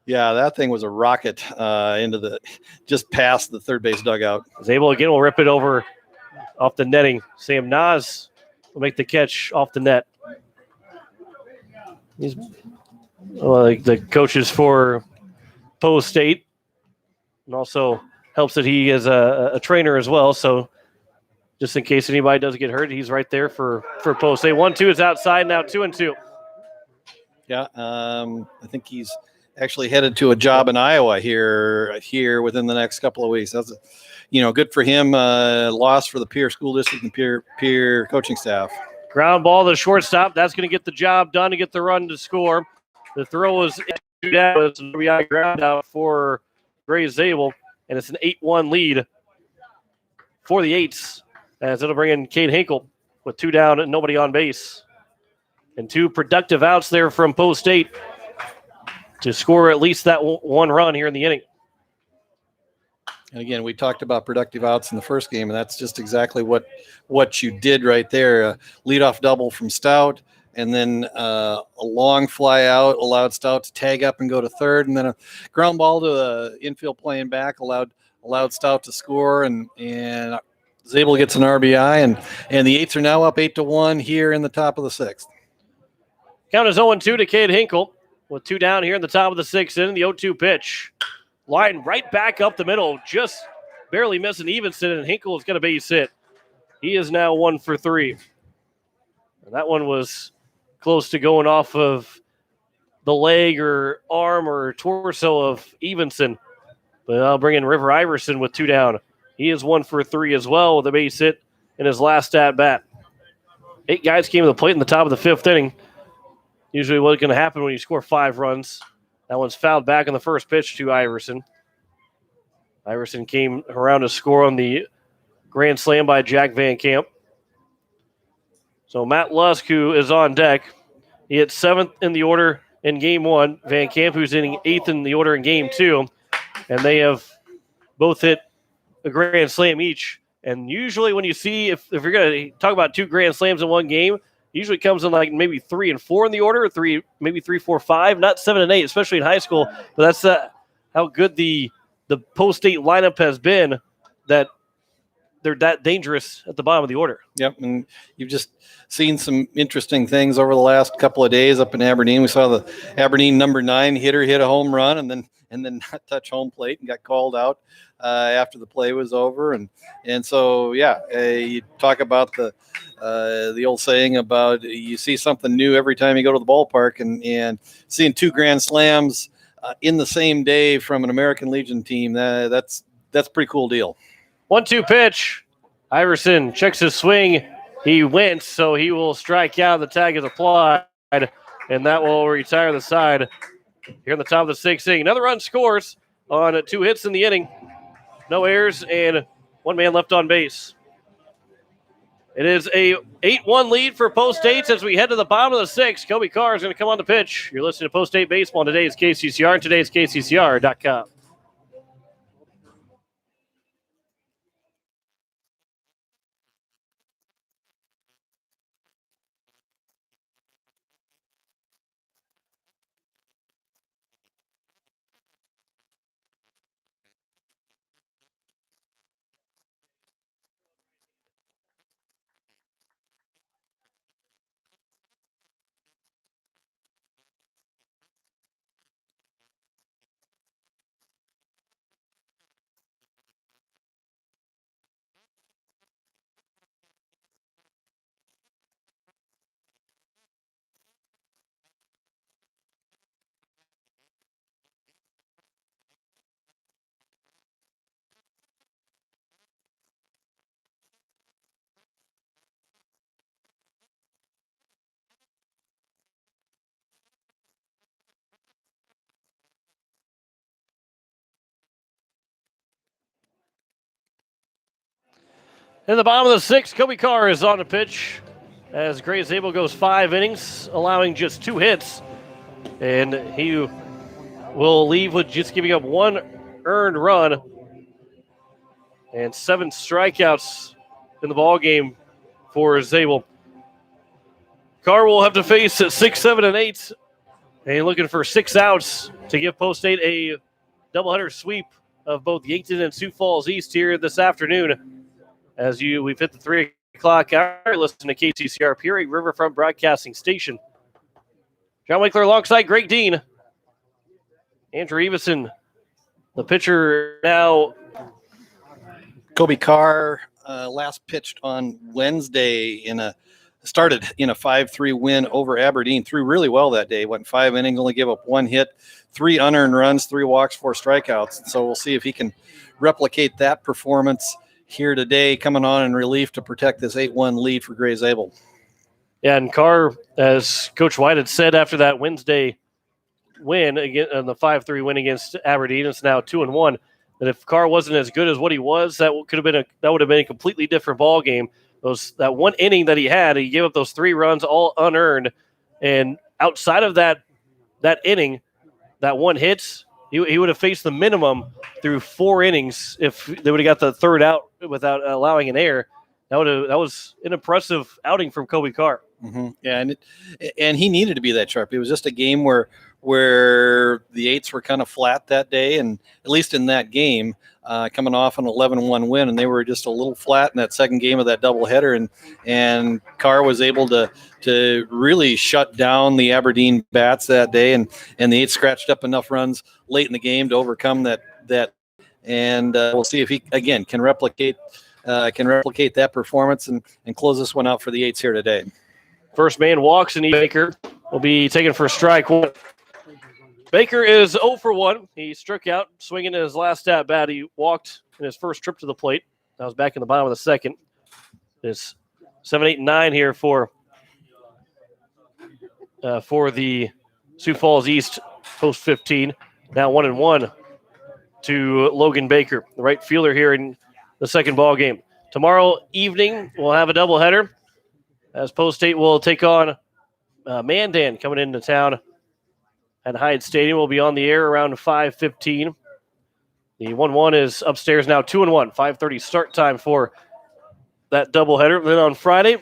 Yeah, that thing was a rocket into just past the third base dugout. Was able again, will rip it over off the netting. Sam Nas will make the catch off the net. He's like the coaches for Post State, and also helps that he is a trainer as well. So just in case anybody does get hurt, he's right there for Post State. 1-2 is outside now, 2-2. Yeah, I think he's actually headed to a job in Iowa here within the next couple of weeks. That's good for him. Loss for the Pierre School District and Pierre coaching staff. Ground ball to the shortstop. That's going to get the job done to get the run to score. The throw is down. It's an RBI ground out for Gray Zabel, and it's an 8-1 lead for the Eights, as it'll bring in Cade Hinkle with 2 down and nobody on base. And 2 productive outs there from Post State to score at least that one run here in the inning. And again, we talked about productive outs in the first game, and that's just exactly what you did right there. A leadoff double from Stout, and then a long fly out allowed Stout to tag up and go to third, and then a ground ball to the infield playing back allowed Stout to score, and Zabel gets an RBI, and the Eights are now up 8-1 here in the top of the 6th. Count is 0-2 to Cade Hinkle with 2 down here in the top of the 6th inning. The 0-2 pitch. Line right back up the middle, just barely missing Evenson, and Hinkle is going to base hit. He is now 1 for 3. And that one was close to going off of the leg or arm or torso of Evenson. But I'll bring in River Iverson with 2 down. He is 1 for 3 as well with a base hit in his last at bat. 8 guys came to the plate in the top of the 5th inning. Usually what's going to happen when you score 5 runs. That one's fouled back on the first pitch to Iverson. Iverson came around to score on the grand slam by Jack Van Camp. So Matt Lusk, who is on deck, he hit 7th in the order in Game 1. Van Camp, who's hitting 8th in the order in Game 2. And they have both hit a grand slam each. And usually when you see, if you're going to talk about 2 grand slams in one game, usually comes in like maybe 3 and 4 in the order, maybe 3, 4, 5, not 7 and 8, especially in high school. But that's how good the Post State lineup has been, that they're that dangerous at the bottom of the order. Yep, and you've just seen some interesting things over the last couple of days up in Aberdeen. We saw the Aberdeen number 9 hitter hit a home run and then not touch home plate and got called out after the play was over. And so, you talk about the old saying about you see something new every time you go to the ballpark, and seeing 2 grand slams in the same day from an American Legion team, that's a pretty cool deal. 1-2 pitch. Iverson checks his swing. He went, so he will strike out. The tag is applied, and that will retire the side here in the top of the 6th inning. Another run scores on 2 hits in the inning. No errors and 1 man left on base. It is a 8-1 lead for Post State as we head to the bottom of the 6th. Kobe Carr is going to come on the pitch. You're listening to Post State Baseball on today's KCCR and today's KCCR.com. In the bottom of the sixth, Kobe Carr is on the pitch as Gray Zabel goes 5 innings, allowing just 2 hits. And he will leave with just giving up 1 earned run and 7 strikeouts in the ball game for Zabel. Carr will have to face at 6, 7, and 8. And looking for 6 outs to give Post State a doubleheader sweep of both Yankton and Sioux Falls East here this afternoon. We've hit the 3 o'clock hour. Listen to KTCR Pierre Riverfront Broadcasting Station. John Winkler alongside Greg Dean. Andrew Everson, the pitcher now. Kobe Carr last pitched on Wednesday started in a 5-3 win over Aberdeen. Threw really well that day. Went 5 innings, only gave up 1 hit, 3 unearned runs, 3 walks, 4 strikeouts. So we'll see if he can replicate that performance here today, coming on in relief to protect this 8-1 lead for Gray Zabel. Yeah, and Carr, as Coach White had said after that Wednesday win again, the 5-3 win against Aberdeen, it's now 2-1. That if Carr wasn't as good as what he was, that would have been a completely different ball game. That 1 inning that he had, he gave up those 3 runs, all unearned, and outside of that inning, that 1 hit, he would have faced the minimum through 4 innings if they would have got the 3rd out without allowing an error. That was an impressive outing from Kobe Carr. Mm-hmm. Yeah, and he needed to be that sharp. It was just a game where the 8s were kind of flat that day, and at least in that game, coming off an 11-1 win, and they were just a little flat in that second game of that doubleheader, and Carr was able to really shut down the Aberdeen bats that day, and the 8s scratched up enough runs late in the game to overcome that, and we'll see if he again can replicate that performance and close this one out for the 8s here today. First man walks, and Baker will be taken for strike 1. Baker is 0 for 1. He struck out, swinging in his last at bat. He walked in his first trip to the plate. That was back in the bottom of the second. It's 7, 8, and 9 here for the Sioux Falls East post 15. Now 1-1 to Logan Baker, the right fielder here in the second ball game. Tomorrow evening, we'll have a doubleheader as Post State will take on Mandan coming into town at Hyde Stadium. Will be on the air around 5:15. The 1-1 is upstairs now 2-1. 5:30 start time for that doubleheader. Then on Friday,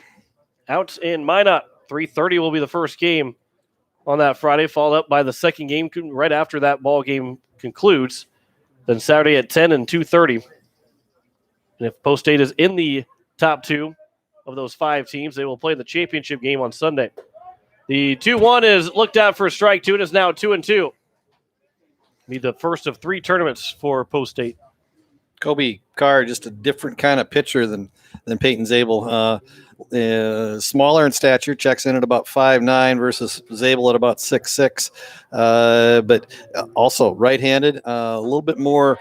out in Minot, 3:30 will be the first game on that Friday, followed up by the second game right after that ball game concludes. Then Saturday at 10 and 2:30. And if Post State is in the top 2 of those 5 teams, they will play the championship game on Sunday. The 2-1 is looked at for strike 2 and is now 2-2. Be the first of 3 tournaments for Post State. Kobe Carr, just a different kind of pitcher than Peyton Zabel. Smaller in stature, checks in at about 5'9" versus Zabel at about 6'6", but also right-handed. A little bit more.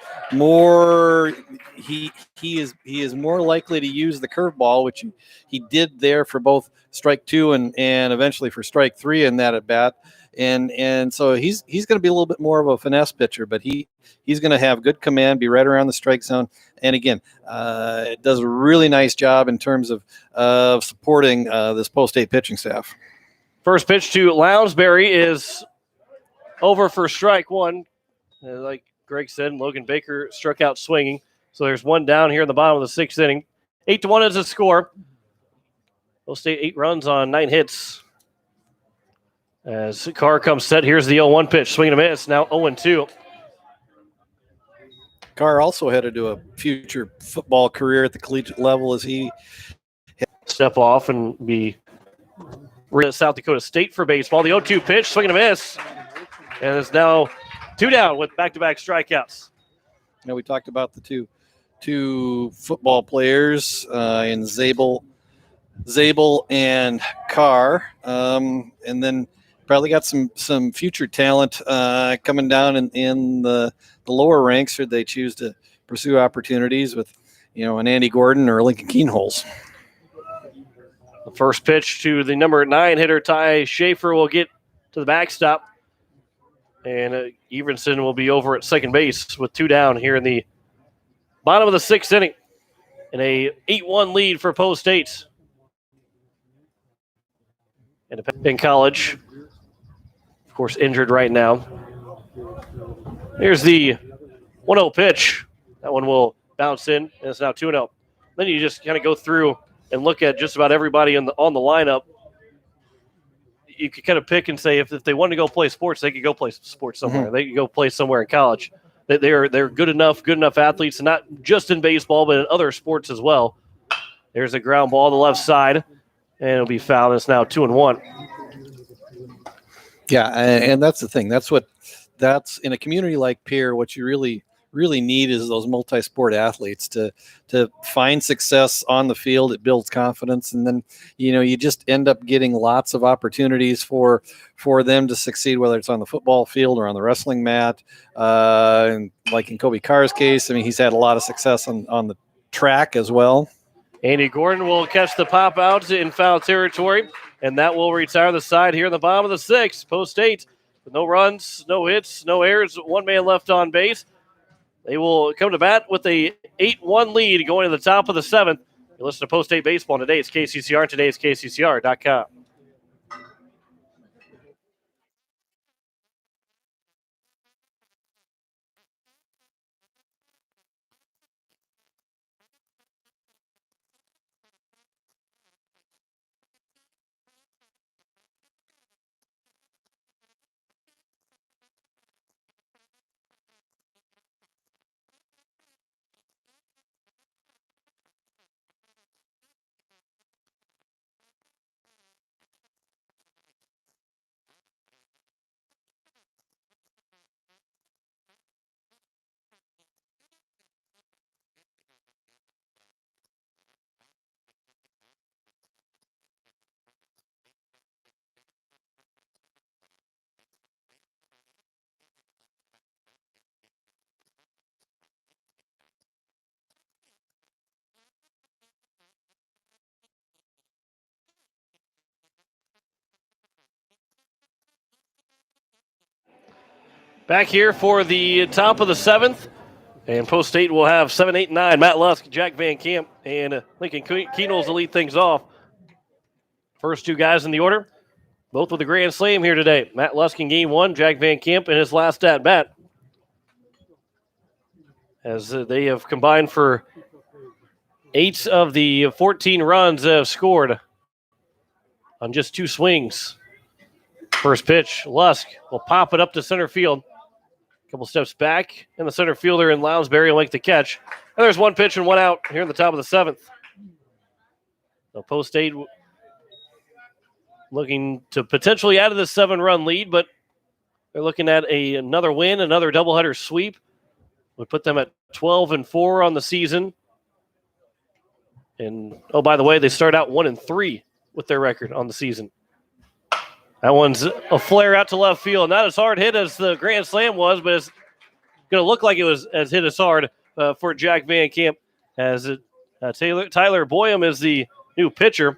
He is more likely to use the curveball, which he did there for both strike 2 and eventually for strike 3 in that at bat. And so he's going to be a little bit more of a finesse pitcher, but he's going to have good command, be right around the strike zone. And again, it does a really nice job in terms of supporting this Post State pitching staff. First pitch to Lounsbury is over for strike 1. Like Greg said, Logan Baker struck out swinging. So there's 1 down here in the bottom of the 6th inning. 8-1 is the score. Post State 8 runs on 9 hits. As Carr comes set, here's the 0-1 pitch. Swing and a miss, now 0-2. Carr also headed to a future football career at the collegiate level as he step off and be at South Dakota State for baseball. The 0-2 pitch, swing and a miss. And it's now 2 down with back-to-back strikeouts. Now we talked about the two football players in Zabel and Carr, and then probably got some future talent coming down in the lower ranks should they choose to pursue opportunities with, an Andy Gordon or Lincoln Keenholz. The first pitch to the number 9 hitter, Ty Schaefer, will get to the backstop. And Everson will be over at second base with 2 down here in the bottom of the 6th inning. and a 8-1 lead for Post State. In college, of course, injured right now. Here's the 1-0 pitch. That one will bounce in, and it's now 2-0. Then you just kind of go through and look at just about everybody on the lineup. You could kind of pick and say if they wanted to go play sports, they could go play sports somewhere. Mm-hmm. They could go play somewhere in college. They're good enough athletes, not just in baseball, but in other sports as well. There's a ground ball to the left side, and it'll be fouled. It's now 2-1. Yeah, and that's the thing. That's in a community like Pierre, what you really need is those multi-sport athletes to find success on the field. It builds confidence, and then you just end up getting lots of opportunities for them to succeed, whether it's on the football field or on the wrestling mat. And like in Kobe Carr's case, I mean, he's had a lot of success on the track as well. Andy Gordon will catch the pop out in foul territory, and that will retire the side here in the bottom of the sixth. Post State with no runs, no hits, no errors, one man left on base. They will come to bat with a 8-1 lead going to the top of the seventh. You listen to Post State Baseball today. It's KCCR, and today it's KCCR.com. Back here for the top of the seventh. And Post State will have 7, 8, 9. Matt Lusk, Jack Van Camp, and Lincoln Keenels to lead things off. First two guys in the order, both with a grand slam here today. Matt Lusk in game one, Jack Van Camp in his last at bat. As they have combined for 8 of the 14 runs have scored on just 2 swings. First pitch, Lusk will pop it up to center field. Couple steps back, and the center fielder in Lounsbury will make the catch. And there's 1 pitch and 1 out here in the top of the seventh. So Post State looking to potentially add to the 7-run lead, but they're looking at another win, another doubleheader sweep. Would put them at 12-4 on the season. And, oh, by the way, they start out 1-3 with their record on the season. That one's a flare out to left field. Not as hard hit as the grand slam was, but it's going to look like it was as hit as hard for Jack Van Camp. As Tyler Boyum is the new pitcher,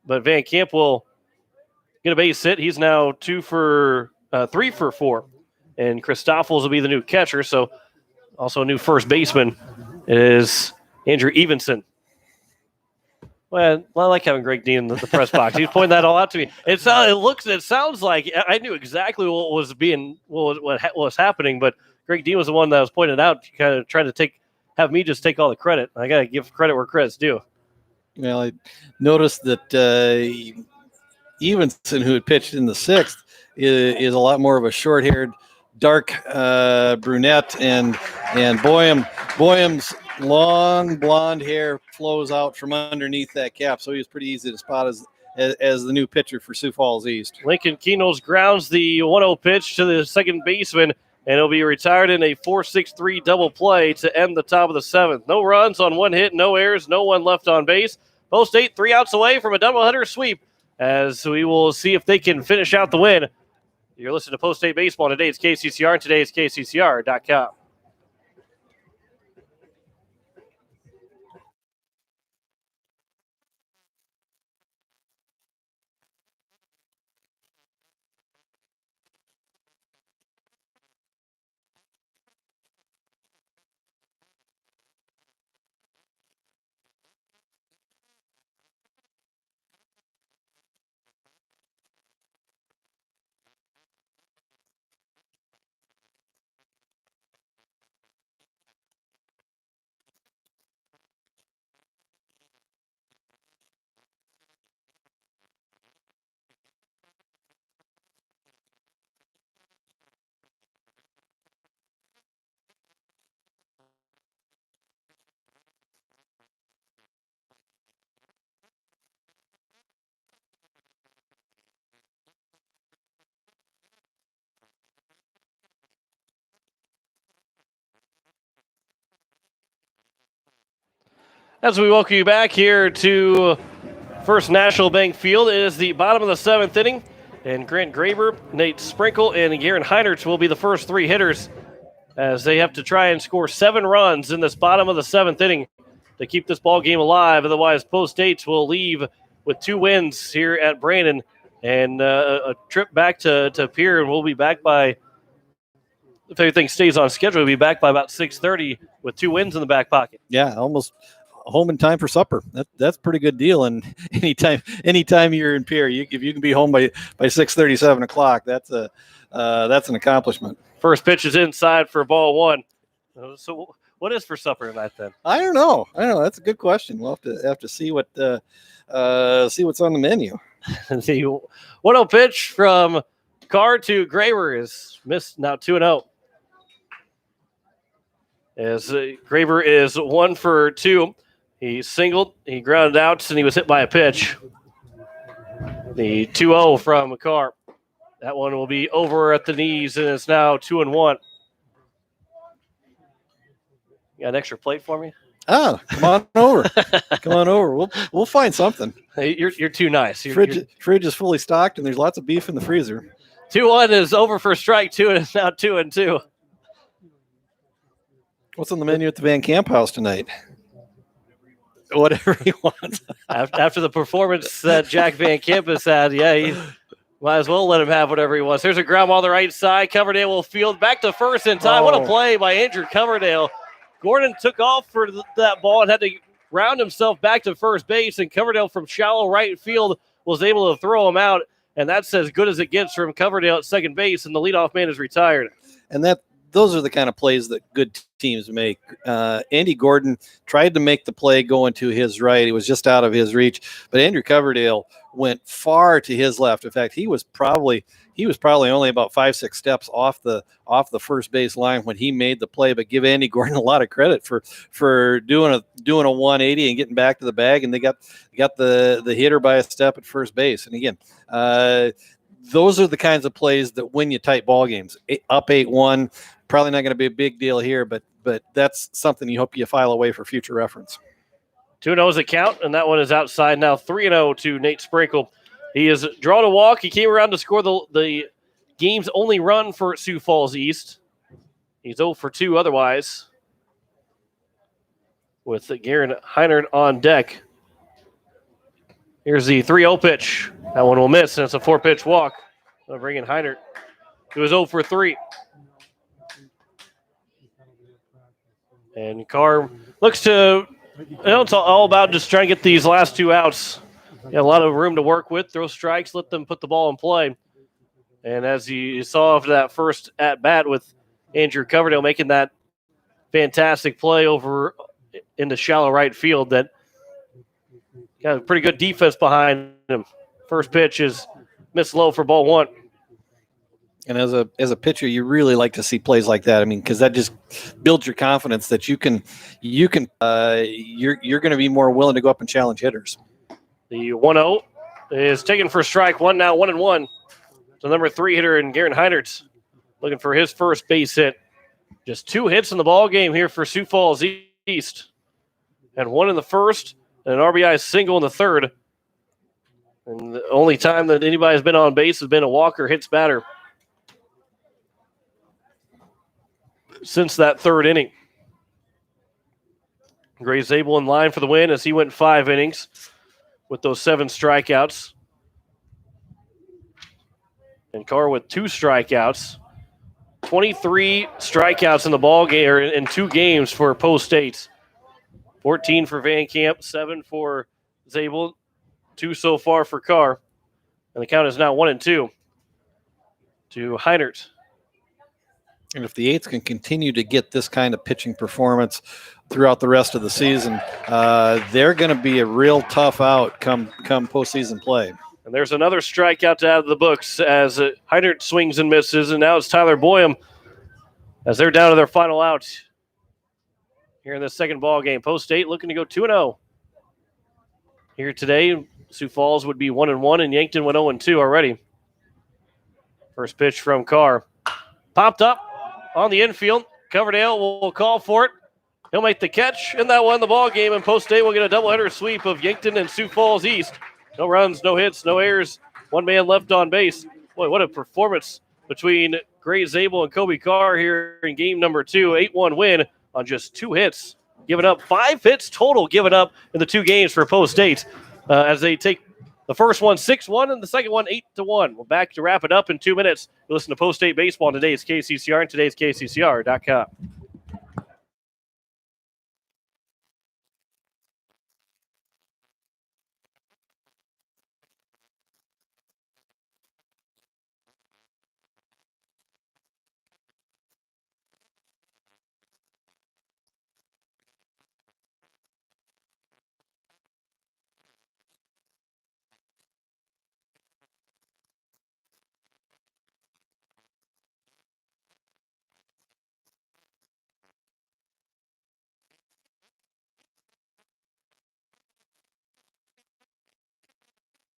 but Van Camp will get a base hit. He's now 3 for 4. And Christoffels will be the new catcher. So also a new first baseman is Andrew Evenson. Well, I like having Greg Dean in the press box. He's pointing that all out to me. It sounds like I knew exactly what was happening, but Greg Dean was the one that was pointing out, kind of trying to have me just take all the credit. I got to give credit where credit's due. Well, I noticed that Evenson, who had pitched in the 6th, is a lot more of a short-haired, dark brunette, and Boyum's long blonde hair flows out from underneath that cap, so he was pretty easy to spot as the new pitcher for Sioux Falls East. Lincoln Keenels grounds the 1-0 pitch to the second baseman, and he'll be retired in a 4-6-3 double play to end the top of the 7th. No runs on 1 hit, no errors, no one left on base. Post State 3 outs away from a doubleheader sweep, as we will see if they can finish out the win. You're listening to Post State Baseball. Today it's KCCR, and today it's KCCR.com. As we welcome you back here to First National Bank Field, it is the bottom of the 7th inning, and Grant Graber, Nate Sprinkle, and Garen Heinertz will be the first 3 hitters as they have to try and score 7 runs in this bottom of the 7th inning to keep this ball game alive. Otherwise, Post States will leave with 2 wins here at Brandon and a trip back to Pierre, and we'll be back by, if everything stays on schedule, we'll be back by about 6:30 with 2 wins in the back pocket. Yeah, almost home in time for supper. That's a pretty good deal. And anytime you're in Pierre, if you can be home by 6:30, 7 o'clock, that's an accomplishment. First pitch is inside for ball 1. So what is for supper tonight then? I don't know. That's a good question. We'll have to see what's on the menu. The 1-0 pitch from Carr to Graber is missed. Now 2-0. As Graber is 1 for 2. He singled, he grounded out, and he was hit by a pitch. The 2-0 from Carr. That one will be over at the knees, and it's now 2-1. You got an extra plate for me? Oh, come on over. Come on over. We'll find something. Hey, you're too nice. Fridge is fully stocked, and there's lots of beef in the freezer. 2-1 is over for strike 2, and it's now 2-2. What's on the menu at the Van Camp house tonight? Whatever he wants. After the performance that Jack Van Camp has had, he might as well let him have whatever he wants. There's a ground ball on the right side. Coverdale will field back to first in time. What a play by Andrew Coverdale. Gordon took off for that ball and had to round himself back to first base, and Coverdale from shallow right field was able to throw him out, and that's as good as it gets from Coverdale at second base, and the leadoff man is retired. And those are the kind of plays that good teams make. Andy Gordon tried to make the play going to his right. It was just out of his reach. But Andrew Coverdale went far to his left. In fact, he was probably only about 5-6 steps off the first base line when he made the play. But give Andy Gordon a lot of credit for doing a 180 and getting back to the bag. And they got the hitter by a step at first base. And again, those are the kinds of plays that win you tight ball games. Up 8-1. Probably not going to be a big deal here, but that's something you hope you file away for future reference. 2-0 is the count, and that one is outside now. 3-0 to Nate Sprinkle. He has drawn a walk. He came around to score the game's only run for Sioux Falls East. He's 0 for 2 otherwise, with Garen Heinert on deck. Here's the 3-0 pitch. That one will miss, and it's a 4-pitch walk. They'll bring in Heinert, who is 0 for 3. And Carr looks to, it's all about just trying to get these last 2 outs. Got a lot of room to work with. Throw strikes, let them put the ball in play. And as you saw after that first at-bat with Andrew Coverdale making that fantastic play over into shallow right field, that got a pretty good defense behind him. First pitch is missed low for ball 1. And as a pitcher, you really like to see plays like that. I mean, because that just builds your confidence that you're going to be more willing to go up and challenge hitters. The 1-0 is taken for strike 1 now, 1-1. So number 3 hitter in Garen Heinertz looking for his first base hit. Just 2 hits in the ball game here for Sioux Falls East. And 1 in the first and an RBI single in the third. And the only time that anybody's been on base has been a walker hits batter since that third inning. Gray Zabel in line for the win as he went 5 innings with those 7 strikeouts. And Carr with 2 strikeouts. 23 strikeouts in the ball game, or in 2 games for Post State. 14 for Van Camp, 7 for Zabel, 2 so far for Carr. And the count is now 1-2 to Heinert. And if the Eights can continue to get this kind of pitching performance throughout the rest of the season, they're going to be a real tough out come postseason play. And there's another strikeout out of the books as Heinert swings and misses, and now it's Tyler Boyum as they're down to their final out here in the second ball game. Post State looking to go 2-0 here today. Sioux Falls would be 1-1, and Yankton went 0-2 already. First pitch from Carr. Popped up on the infield. Coverdale will call for it. He'll make the catch, and that won the ball game. And Post State will get a doubleheader sweep of Yankton and Sioux Falls East. No runs, no hits, no errors. One man left on base. Boy, what a performance between Gray Zabel and Kobe Carr here in game number 2. 8-1 win on just 2 hits. Giving up 5 hits total given up in the 2 games for Post State as they take the first one 6-1 and the second one 8-1. We're back to wrap it up in 2 minutes. You listen to Post State Baseball on today's KCCR and today's KCCR.com.